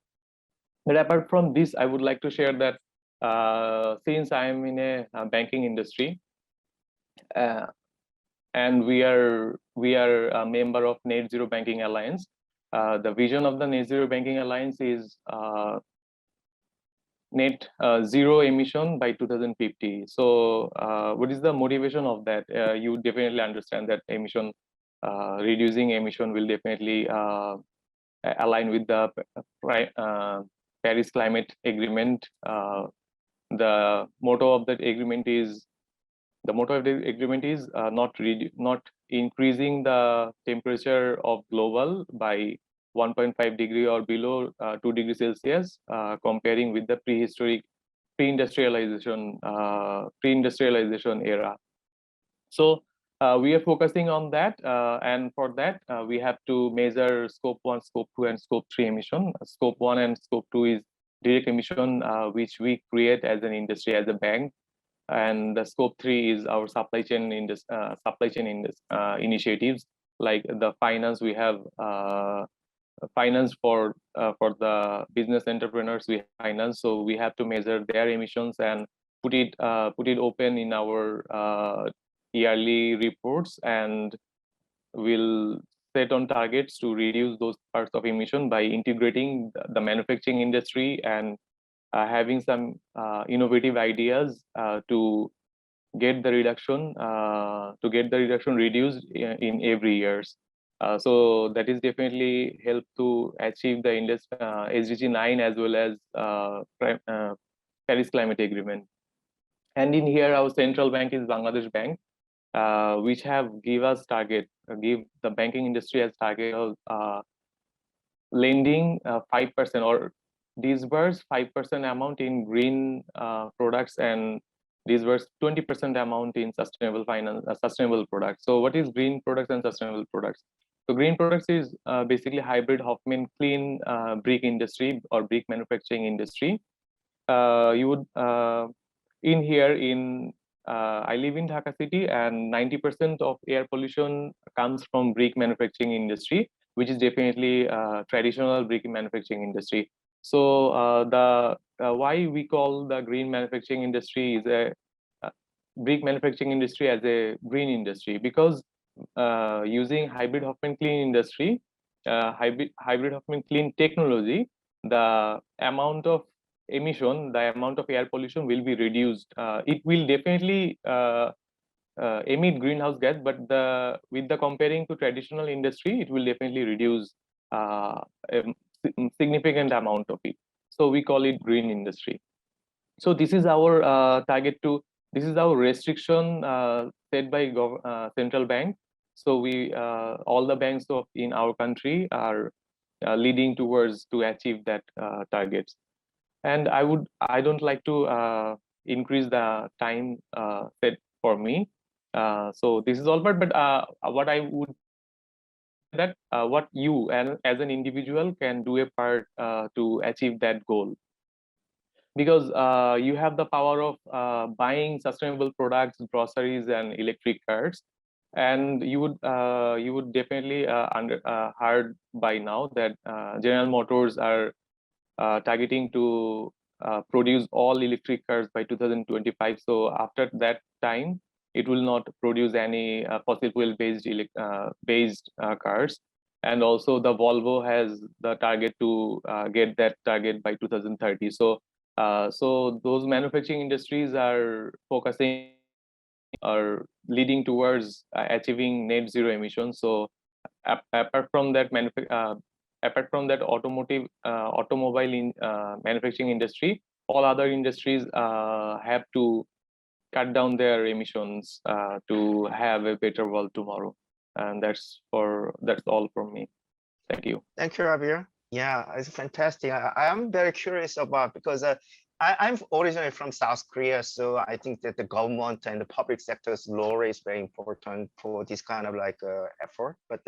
But apart from this, I would like to share that since I am in a banking industry, and we are a member of Net Zero Banking Alliance. The vision of the Net Zero Banking Alliance is net zero emission by 2050. So what is the motivation of that? You definitely understand that reducing emission will definitely align with the Paris Climate Agreement. The motto of that agreement is not increasing the temperature of global by 1.5 degree or below 2 degrees Celsius, comparing with the prehistoric pre-industrialization era. So we are focusing on that, and for that we have to measure scope 1, scope 2, and scope 3 emission. Scope 1 and scope 2 is direct emission, which we create as an industry, as a bank, and the scope 3 is our supply chain initiatives, like the finance. We have finance for the business entrepreneurs. We finance, so we have to measure their emissions and put it open in our yearly reports, and we'll set on targets to reduce those parts of emission by integrating the manufacturing industry and having some innovative ideas to get the reduction reduced in every years. So that is definitely help to achieve the SDG 9 as well as Paris Climate Agreement. And in here, our central bank is Bangladesh Bank, which have give the banking industry as target of lending 5% or disburse 5% amount in green products and disburse 20% amount in sustainable finance, sustainable products. So what is green products and sustainable products? So green products is basically hybrid Hoffman clean brick industry or brick manufacturing industry. You would in here in I live in Dhaka city, and 90% of air pollution comes from brick manufacturing industry, which is definitely traditional brick manufacturing industry. So the why we call the green manufacturing industry is a brick manufacturing industry as a green industry, because using hybrid Hoffman clean industry, hybrid Hoffman clean technology, the amount of emission, the amount of air pollution will be reduced. It will definitely emit greenhouse gas, but with the comparing to traditional industry, it will definitely reduce a significant amount of it. So we call it green industry. So this is our target to. This is our restriction set by central bank. So we all the banks in our country are leading towards to achieve that targets. And I don't like to increase the time set for me. So this is all, but what I would that what you and as an individual can do a part to achieve that goal, because you have the power of buying sustainable products, groceries, and electric cars, and you would definitely heard by now that General Motors are targeting to produce all electric cars by 2025. So after that time, it will not produce any fossil fuel based cars. And also the Volvo has the target to get that target by 2030. So so those manufacturing industries are focusing or leading towards achieving net zero emissions. So apart from that automobile manufacturing industry, all other industries have to cut down their emissions to have a better world tomorrow. And that's all from me. Thank you. Thank you, Javier. Yeah, it's fantastic. I am very curious about, because I'm originally from South Korea, so I think that the government and the public sector's role is very important for this kind of like effort. But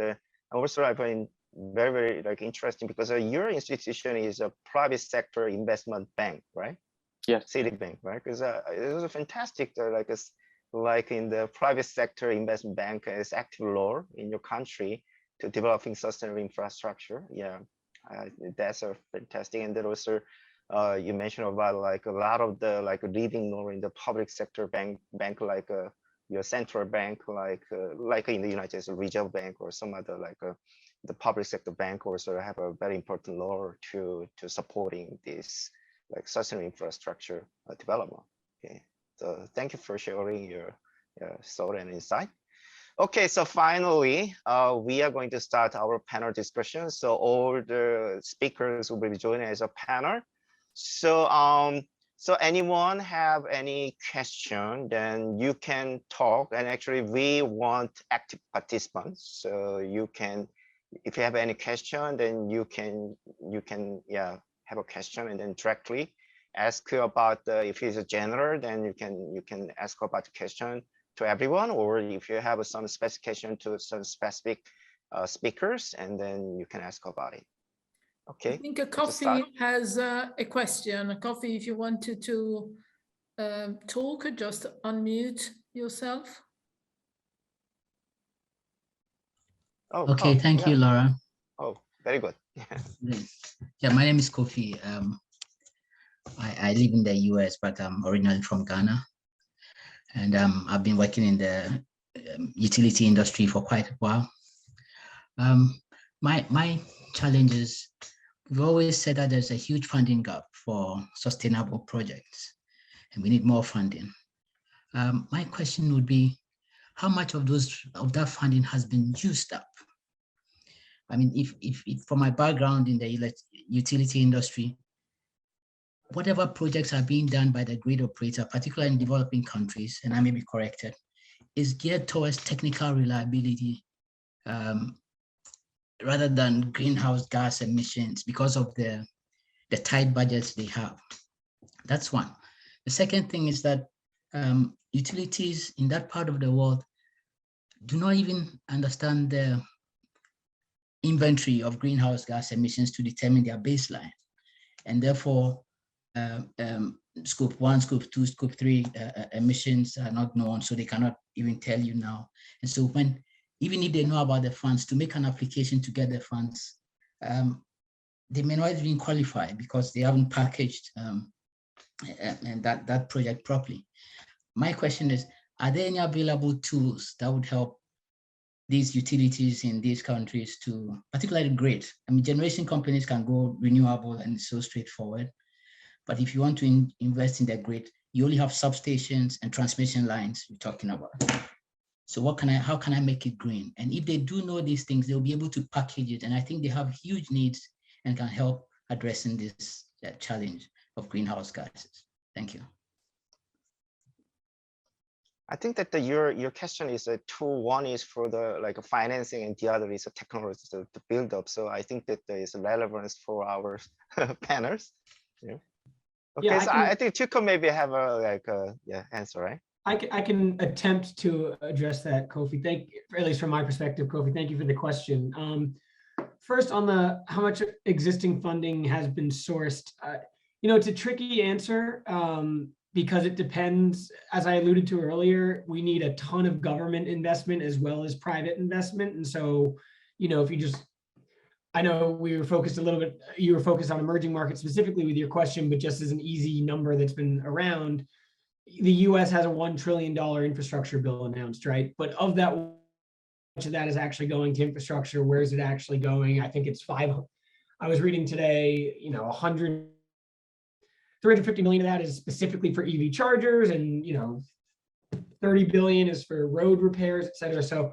also I find very like interesting, because your institution is a private sector investment bank, right? Yes. Citibank, right? Because it was a fantastic like in the private sector investment bank is active role in your country to developing sustainable infrastructure. Yeah, that's a fantastic. And then also you mentioned about like a lot of the like leading role in the public sector bank like your central bank, like in the United States, Reserve Bank or some other like the public sector bank also have a very important role to supporting this like sustainable infrastructure development. Okay, so thank you for sharing your thought and insight. Okay, so finally, we are going to start our panel discussion. So all the speakers will be joining as a panel. So so anyone have any question, then you can talk. And actually, we want active participants. So you can, if you have any question, then you can have a question, and then directly ask about if it's a general, then you can ask about the question to everyone, or if you have some specification to some specific speakers, and then you can ask about it. Okay. I think a Coffee has a question. Coffee, if you wanted to talk, just unmute yourself. Oh, okay, thank you, Laura. Oh, very good. Yeah, my name is Kofi. I live in the US, but I'm originally from Ghana. And I've been working in the utility industry for quite a while. My challenge is, we've always said that there's a huge funding gap for sustainable projects, and we need more funding. My question would be, how much of that funding has been used up? I mean, if from my background in the utility industry, whatever projects are being done by the grid operator, particularly in developing countries, and I may be corrected, is geared towards technical reliability rather than greenhouse gas emissions because of the tight budgets they have. That's one. The second thing is that utilities in that part of the world do not even understand the inventory of greenhouse gas emissions to determine their baseline. And therefore, scope 1, scope 2, scope 3 emissions are not known, so they cannot even tell you now. And so even if they know about the funds, to make an application to get the funds, they may not even qualify because they haven't packaged and that project properly. My question is, are there any available tools that would help these utilities in these countries to, particularly grid? I mean, generation companies can go renewable and it's so straightforward. But if you want to invest in the grid, you only have substations and transmission lines you're talking about. So how can I make it green? And if they do know these things, they'll be able to package it. And I think they have huge needs and can help addressing this challenge of greenhouse gases. Thank you. I think that your question is two. One is for the financing, and the other is a technology to build up. So I think that there is a relevance for our panels. Yeah. Okay, yeah, so I think TiiQu maybe have a answer, right? I can attempt to address that, Kofi. Thank you, at least from my perspective, Kofi. Thank you for the question. First, on the how much existing funding has been sourced, it's a tricky answer. Because it depends, as I alluded to earlier, we need a ton of government investment as well as private investment. And so, if you just, I know we were focused a little bit, you were focused on emerging markets specifically with your question, but just as an easy number that's been around, the US has a $1 trillion infrastructure bill announced, right? But of that, much of that is actually going to infrastructure. Where is it actually going? I think it's I was reading today, 350 million of that is specifically for EV chargers, and 30 billion is for road repairs, et cetera. So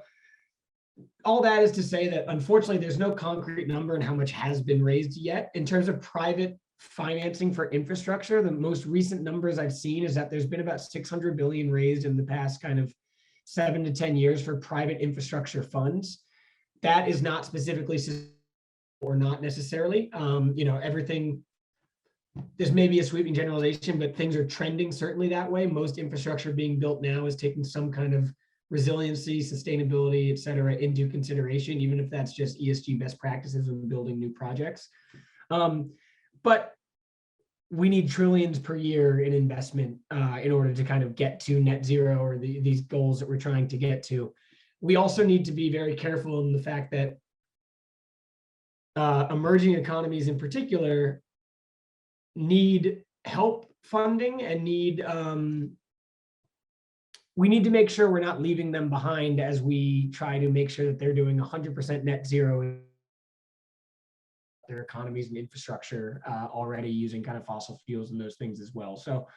all that is to say that unfortunately there's no concrete number on how much has been raised yet. In terms of private financing for infrastructure, the most recent numbers I've seen is that there's been about 600 billion raised in the past kind of 7 to 10 years for private infrastructure funds. That is not specifically, or not necessarily, everything. This may be a sweeping generalization, but things are trending certainly that way. Most infrastructure being built now is taking some kind of resiliency, sustainability, et cetera, into consideration, even if that's just ESG best practices when building new projects. But we need trillions per year in investment in order to kind of get to net zero or these goals that we're trying to get to. We also need to be very careful in the fact that emerging economies in particular need help funding and we need to make sure we're not leaving them behind as we try to make sure that they're doing 100% net zero in their economies and infrastructure already using kind of fossil fuels and those things as well. So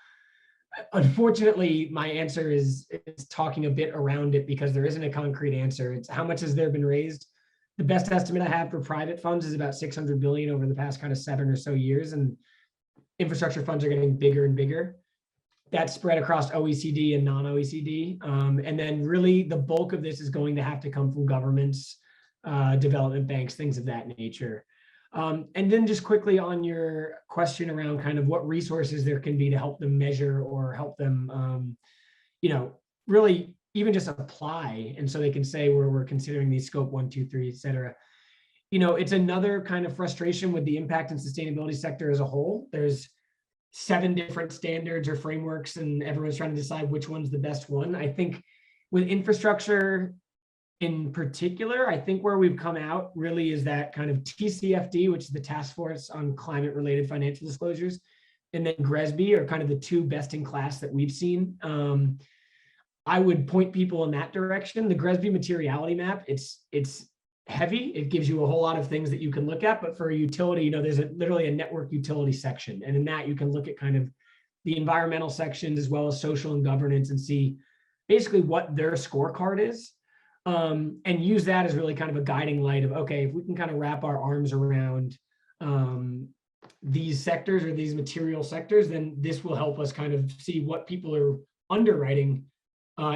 unfortunately, my answer is talking a bit around it because there isn't a concrete answer. It's how much has there been raised? The best estimate I have for private funds is about 600 billion over the past kind of 7 or so years, and infrastructure funds are getting bigger and bigger. That's spread across OECD and non-OECD. And then really the bulk of this is going to have to come from governments, development banks, things of that nature. And then just quickly on your question around kind of what resources there can be to help them measure or help them, you know, really even just apply. And so they can say where we're considering these scope 1, 2, 3, et cetera. You know, it's another kind of frustration with the impact and sustainability sector as a whole. There's 7 different standards or frameworks, and everyone's trying to decide which one's the best one. I think with infrastructure in particular, I think where we've come out really is that kind of TCFD, which is the Task Force on Climate-Related Financial Disclosures, and then GRESB are kind of the 2 best in class that we've seen. I would point people in that direction. The GRESB materiality map, it's heavy. It gives you a whole lot of things that you can look at, but for a utility, you know, there's literally a network utility section. And in that you can look at kind of the environmental sections as well as social and governance and see basically what their scorecard is. And use that as really kind of a guiding light of, okay, if we can kind of wrap our arms around these sectors or these material sectors, then this will help us kind of see what people are underwriting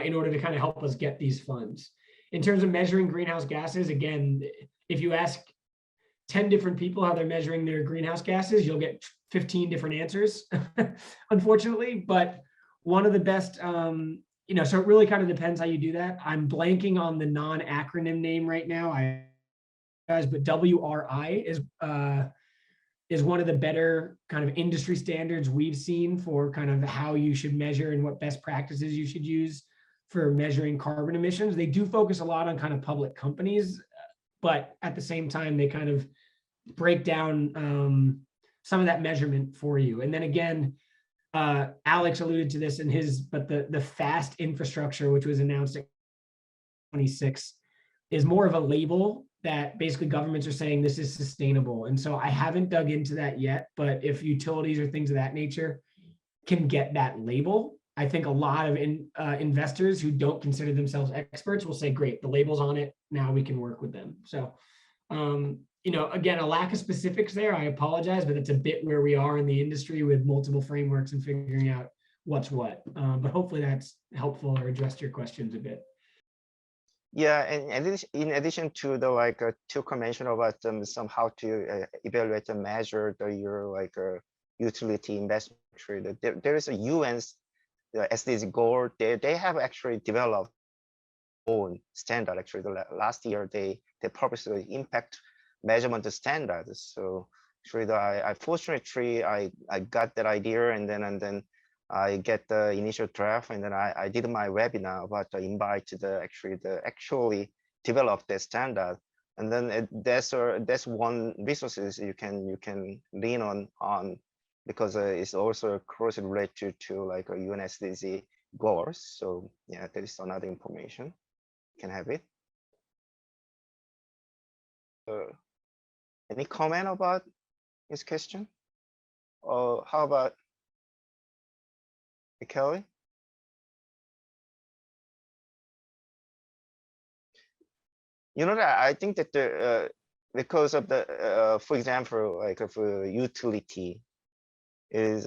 in order to kind of help us get these funds. In terms of measuring greenhouse gases, again, if you ask 10 different people how they're measuring their greenhouse gases, you'll get 15 different answers, unfortunately. But one of the best, you know, so it really kind of depends how you do that. I'm blanking on the non-acronym name right now, but WRI is one of the better kind of industry standards we've seen for kind of how you should measure and what best practices you should use for measuring carbon emissions. They do focus a lot on kind of public companies, but at the same time, they kind of break down some of that measurement for you. And then again, Alex alluded to this in his, but the FAST infrastructure, which was announced at 26, is more of a label that basically governments are saying this is sustainable. And so I haven't dug into that yet, but if utilities or things of that nature can get that label, I think a lot of investors who don't consider themselves experts will say, great, the label's on it, now we can work with them. So, you know, again, a lack of specifics there, I apologize, but it's a bit where we are in the industry with multiple frameworks and figuring out what's what. But hopefully that's helpful or addressed your questions a bit. Yeah, and in addition to the like TiiQu mentioned about some how to evaluate and measure your utility investment, there is a UN's the SDG goal. They have actually developed own standard. Actually, the last year they published the impact measurement standards. So actually, I fortunately I got that idea, and then I get the initial draft, and then I did my webinar about to invite the actually develop the standard, and then that's one resources you can lean on because it's also closely related to like a UN SDG goals. So yeah, there is another information. You can have it. Any comment about this question? Or how about Michele? You know that I think that the because of the for example, like for utility is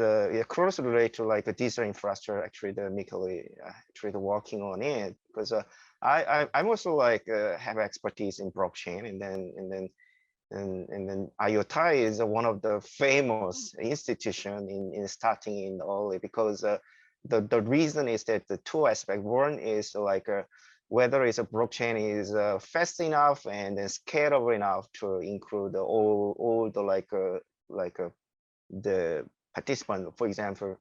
closely related to like a digital infrastructure. Actually, the Michele actually working on it because I'm also like have expertise in blockchain, and then IOTA is one of the famous institution in starting in early because the reason is that the 2 aspects. One is like whether it's a blockchain is fast enough and then scalable enough to include all the the participant. For example,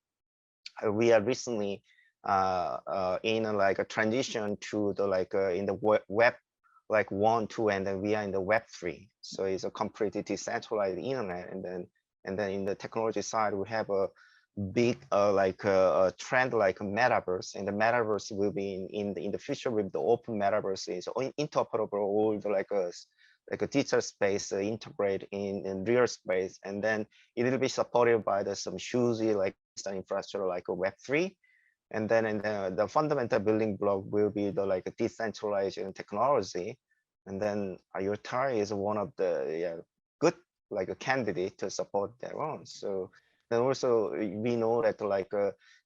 we are recently in like a transition to the in the web 1, 2, and then we are in the web 3. So it's a completely decentralized internet, and then in the technology side we have a big a trend like a metaverse, and the metaverse will be in the future with the open metaverse is interoperable all the like a digital space integrate in real space, and then it will be supported by some huge like infrastructure like a Web3, and then the fundamental building block will be the a decentralized technology, and then IOTA is one of the good a candidate to support their own. So then also we know that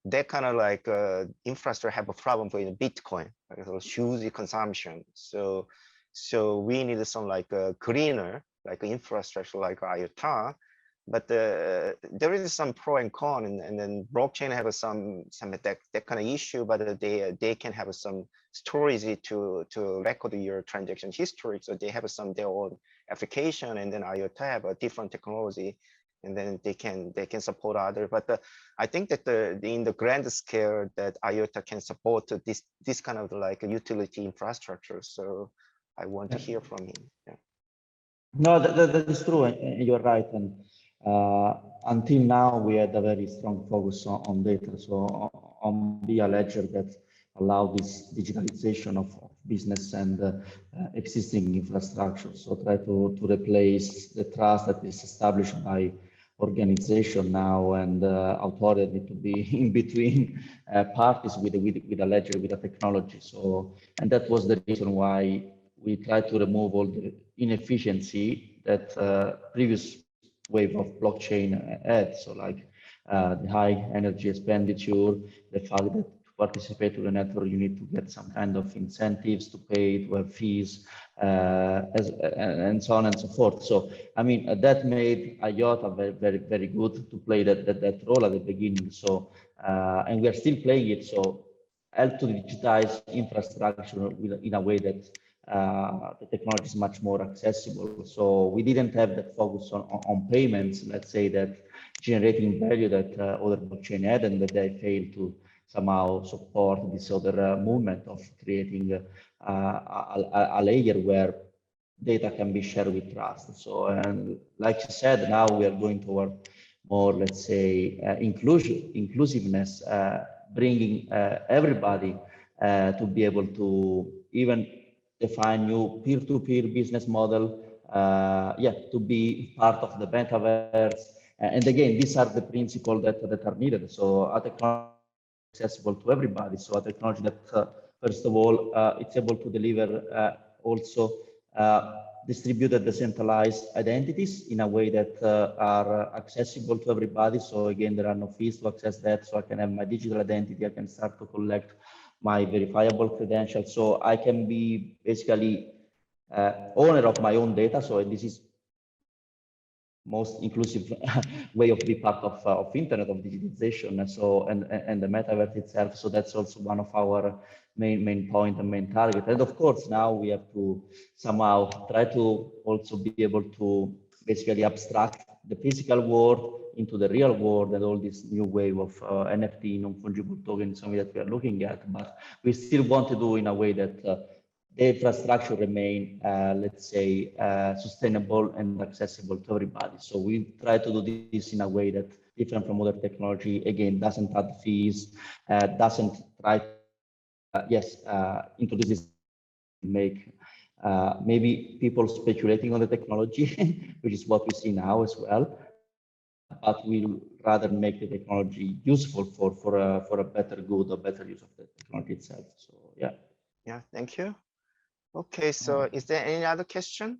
that kind of infrastructure have a problem for Bitcoin, huge consumption. So we need some greener like infrastructure like IOTA. But there is some pro and con, and then blockchain have some that kind of issue, but they can have some storage to record your transaction history. So they have some their own application, and then IOTA have a different technology, and then they can support other. But I think that in the grand scale that IOTA can support this kind of like utility infrastructure. So I want to hear from him. Yeah. No, that is true, and you're right. And until now, we had a very strong focus on data. So on be a ledger that allow this digitalization of business and existing infrastructure. So try to replace the trust that is established by organization now, and authority to be in between parties with a ledger, with a technology. So, and that was the reason why we tried to remove all the inefficiency that previous wave of blockchain had. So like the high energy expenditure, the fact that to participate to the network, you need to get some kind of incentives to pay, to have fees, and so on and so forth. So, I mean, that made IOTA very good to play that role at the beginning. So, and we are still playing it. So, help to digitize infrastructure in a way that the technology is much more accessible. So we didn't have that focus on payments, let's say, that generating value that other blockchain had, and that they failed to somehow support this other movement of creating a layer where data can be shared with trust. So, and like you said, now we are going toward more, let's say, inclusiveness, bringing everybody to be able to even define new peer-to-peer business model, to be part of the metaverse. And again, these are the principles that are needed. So a technology accessible to everybody. So a technology that, first of all, it's able to deliver also distributed decentralized identities in a way that are accessible to everybody. So again, there are no fees to access that. So I can have my digital identity. I can start to collect my verifiable credentials. So I can be basically owner of my own data. So this is most inclusive way of being part of internet, of digitization. So and the metaverse itself. So that's also one of our main point and main target. And of course, now we have to somehow try to also be able to basically abstract the physical world into the real world, and all this new wave of NFT, non-fungible tokens, something that we are looking at. But we still want to do in a way that the infrastructure remain, let's say, sustainable and accessible to everybody. So we try to do this in a way that different from other technology, again, doesn't add fees, doesn't try to, introduce this, make maybe people speculating on the technology, which is what we see now as well. But we'll rather make the technology useful for a better good or better use of the technology itself. So yeah. Yeah, thank you. Okay, so is there any other question?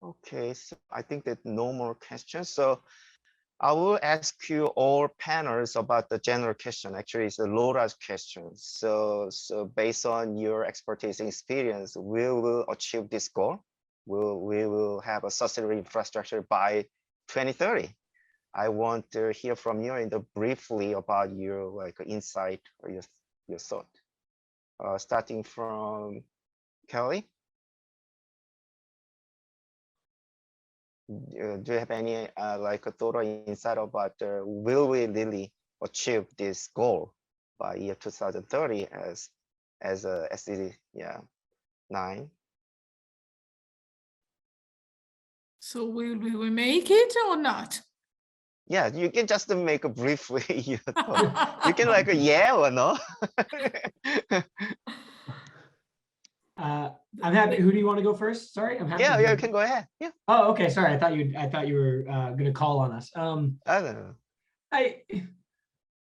Okay, so I think that no more questions. So I will ask you all panels about the general question. Actually, it's Laura's question. So based on your expertise and experience, we will achieve this goal. We will have a sustainable infrastructure by 2030. I want to hear from you and briefly about your like insight or your thought. Starting from Kelly. Do you have any like a thought or insight about will we really achieve this goal by year 2030 as a SDG 9? So will we make it or not? Yeah, you can just make a briefly your thought. You can like a yeah or no. I'm happy. Who do you want to go first? Sorry, I'm happy. Yeah, you can go ahead. Yeah. Oh, okay. Sorry, I thought you were going to call on us. I don't know.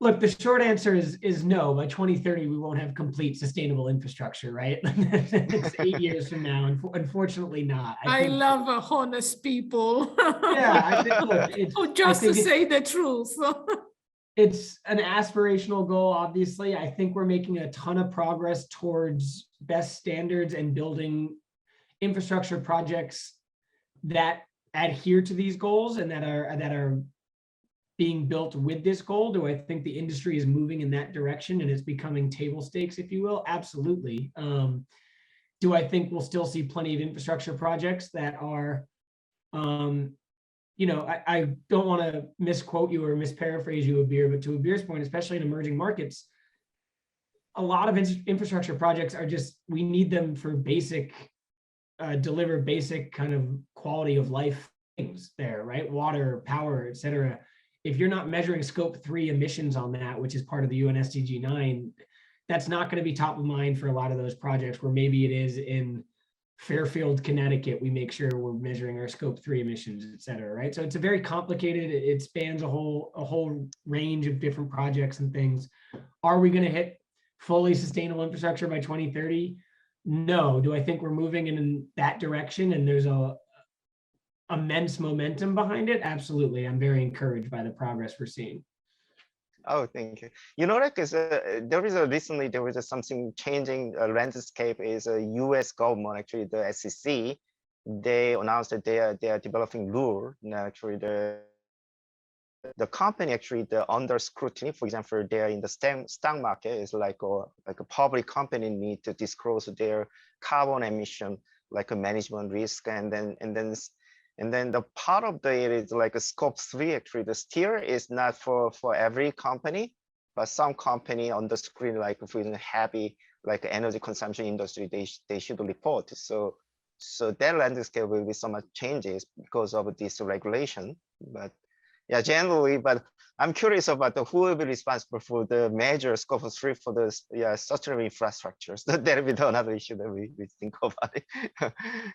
Look, the short answer is no. By 2030, we won't have complete sustainable infrastructure, right? It's 8 years from now, and unfortunately not. I love honest people. Yeah, I think, look, just to say the truth. It's an aspirational goal, obviously. I think we're making a ton of progress towards best standards and building infrastructure projects that adhere to these goals and that are being built with this goal. Do I think the industry is moving in that direction and it's becoming table stakes, if you will? Absolutely. Do I think we'll still see plenty of infrastructure projects that are, I don't want to misquote you or misparaphrase you, Abir, but to Abir's point, especially in emerging markets, a lot of infrastructure projects are just, we need them for basic, deliver basic kind of quality of life things there, right? Water, power, et cetera. If you're not measuring scope 3 emissions on that, which is part of the UN SDG 9, that's not going to be top of mind for a lot of those projects, where maybe it is in Fairfield, Connecticut, we make sure we're measuring our scope 3 emissions, et cetera, right? So it's a very complicated, it spans a whole range of different projects and things. Are we going to hit fully sustainable infrastructure by 2030? No. Do I think we're moving in that direction and there's a immense momentum behind it? Absolutely. I'm very encouraged by the progress we're seeing. Oh, thank you. You know, like recently there was something changing landscape is a U.S. government, actually the SEC, they announced that they are developing rule. Actually, the company actually under scrutiny. For example, they are in the stock market. Is like a public company need to disclose their carbon emission, like a management risk, and then the part of it is like a scope 3. Actually, the steer is not for every company, but some company on the screen, like for example, heavy like energy consumption industry, they should report. So that landscape will be so much changes because of this regulation. But yeah, generally, but I'm curious about who will be responsible for the major scope 3 for the sustainable infrastructures. That will be another issue that we think about it.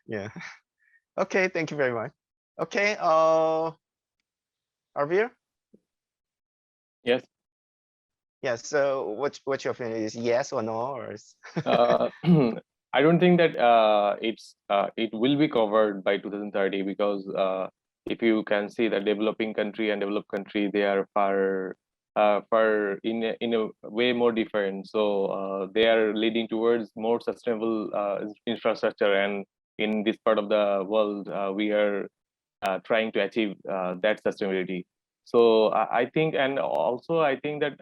Yeah. Okay, thank you very much. Okay, Arvir? Yes. Yeah, so what's your opinion? Is yes or no? Or I don't think that it will be covered by 2030, because if you can see that developing country and developed country, they are far in a way more different. So they are leading towards more sustainable infrastructure, and in this part of the world, we are trying to achieve that sustainability. So I think, and also I think that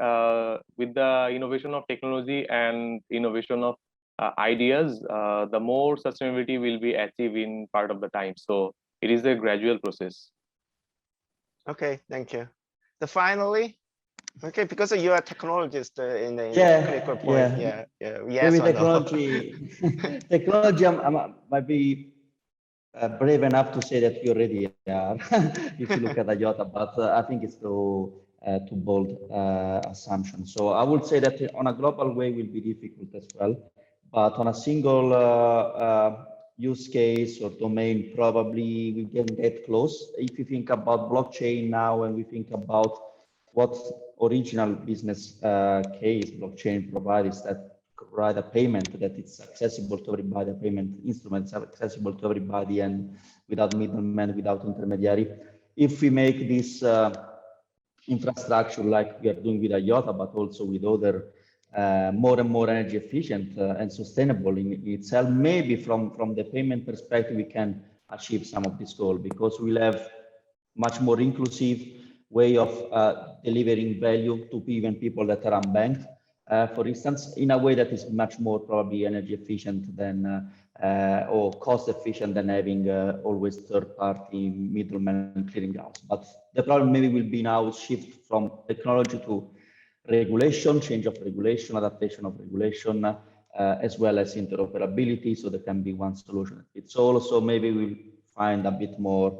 with the innovation of technology and innovation of ideas, the more sustainability will be achieved in part of the time. So it is a gradual process. okay, thank you. So finally, okay, because you are a technologist in the critical point. Yes maybe or technology, no? technology. I might be brave enough to say that we already are, if you look at IOTA, but I think it's too bold assumption. So I would say that on a global way will be difficult as well, but on a single use case or domain, probably we can get close. If you think about blockchain now, and we think about what original business case blockchain provides, that provide a payment that it's accessible to everybody, a payment instruments are accessible to everybody and without middlemen, without intermediary. If we make this infrastructure like we are doing with IOTA, but also with other more and more energy efficient and sustainable in itself, maybe from the payment perspective, we can achieve some of this goal, because we'll have much more inclusive way of delivering value to even people that are unbanked. For instance, in a way that is much more probably energy efficient than or cost efficient than having always third-party middlemen clearing house. But the problem maybe will be now shift from technology to regulation, change of regulation, adaptation of regulation, as well as interoperability. So there can be one solution. It's also maybe we'll find a bit more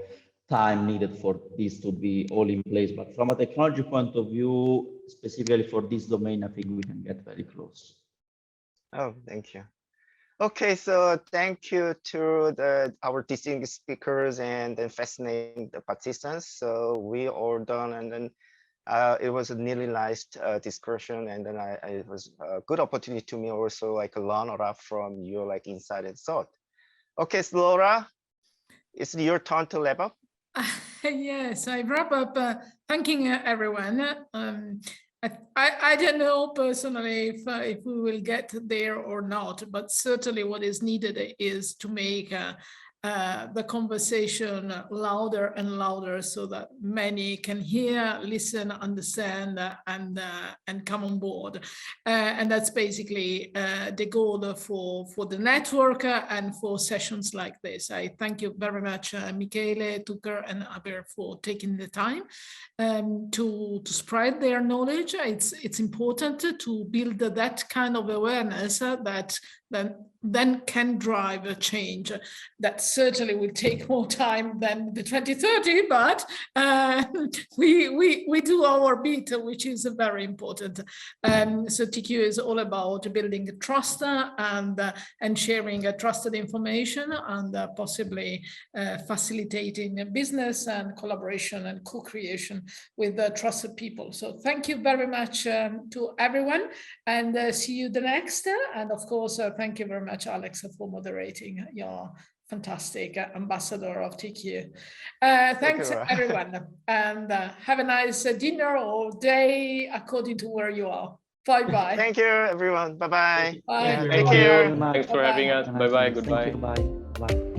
time needed for this to be all in place. But from a technology point of view, specifically for this domain, I think we can get very close. Oh, thank you. Okay, so thank you to our distinguished speakers and then fascinating participants. So we all done, and then it was a nearly nice discussion, and then it was a good opportunity to me also like learn a lot from your like insight and thought. Okay, so Laura, it's your turn to wrap up. Yes, I wrap up. thanking everyone. I don't know personally if we will get there or not, but certainly what is needed is to make the conversation louder and louder so that many can hear, listen, understand, and come on board. And that's basically the goal for the network and for sessions like this. I thank you very much, Michele, TiiQu, and Aber for taking the time to spread their knowledge. It's important to build that kind of awareness that then can drive a change that certainly will take more time than the 2030, but we do our bit, which is very important. So TiiQu is all about building trust and sharing trusted information and possibly facilitating business and collaboration and co-creation with trusted people. So thank you very much to everyone, and see you the next. And of course, thank you very much, Alex, for moderating. You're fantastic ambassador of TiiQu. Thanks everyone, and have a nice dinner or day according to where you are. Bye-bye. Thank you, everyone. Bye-bye. Bye. Thank you you. very much. Thanks for having us. Bye-bye. Goodbye. Thank you. Bye. Bye.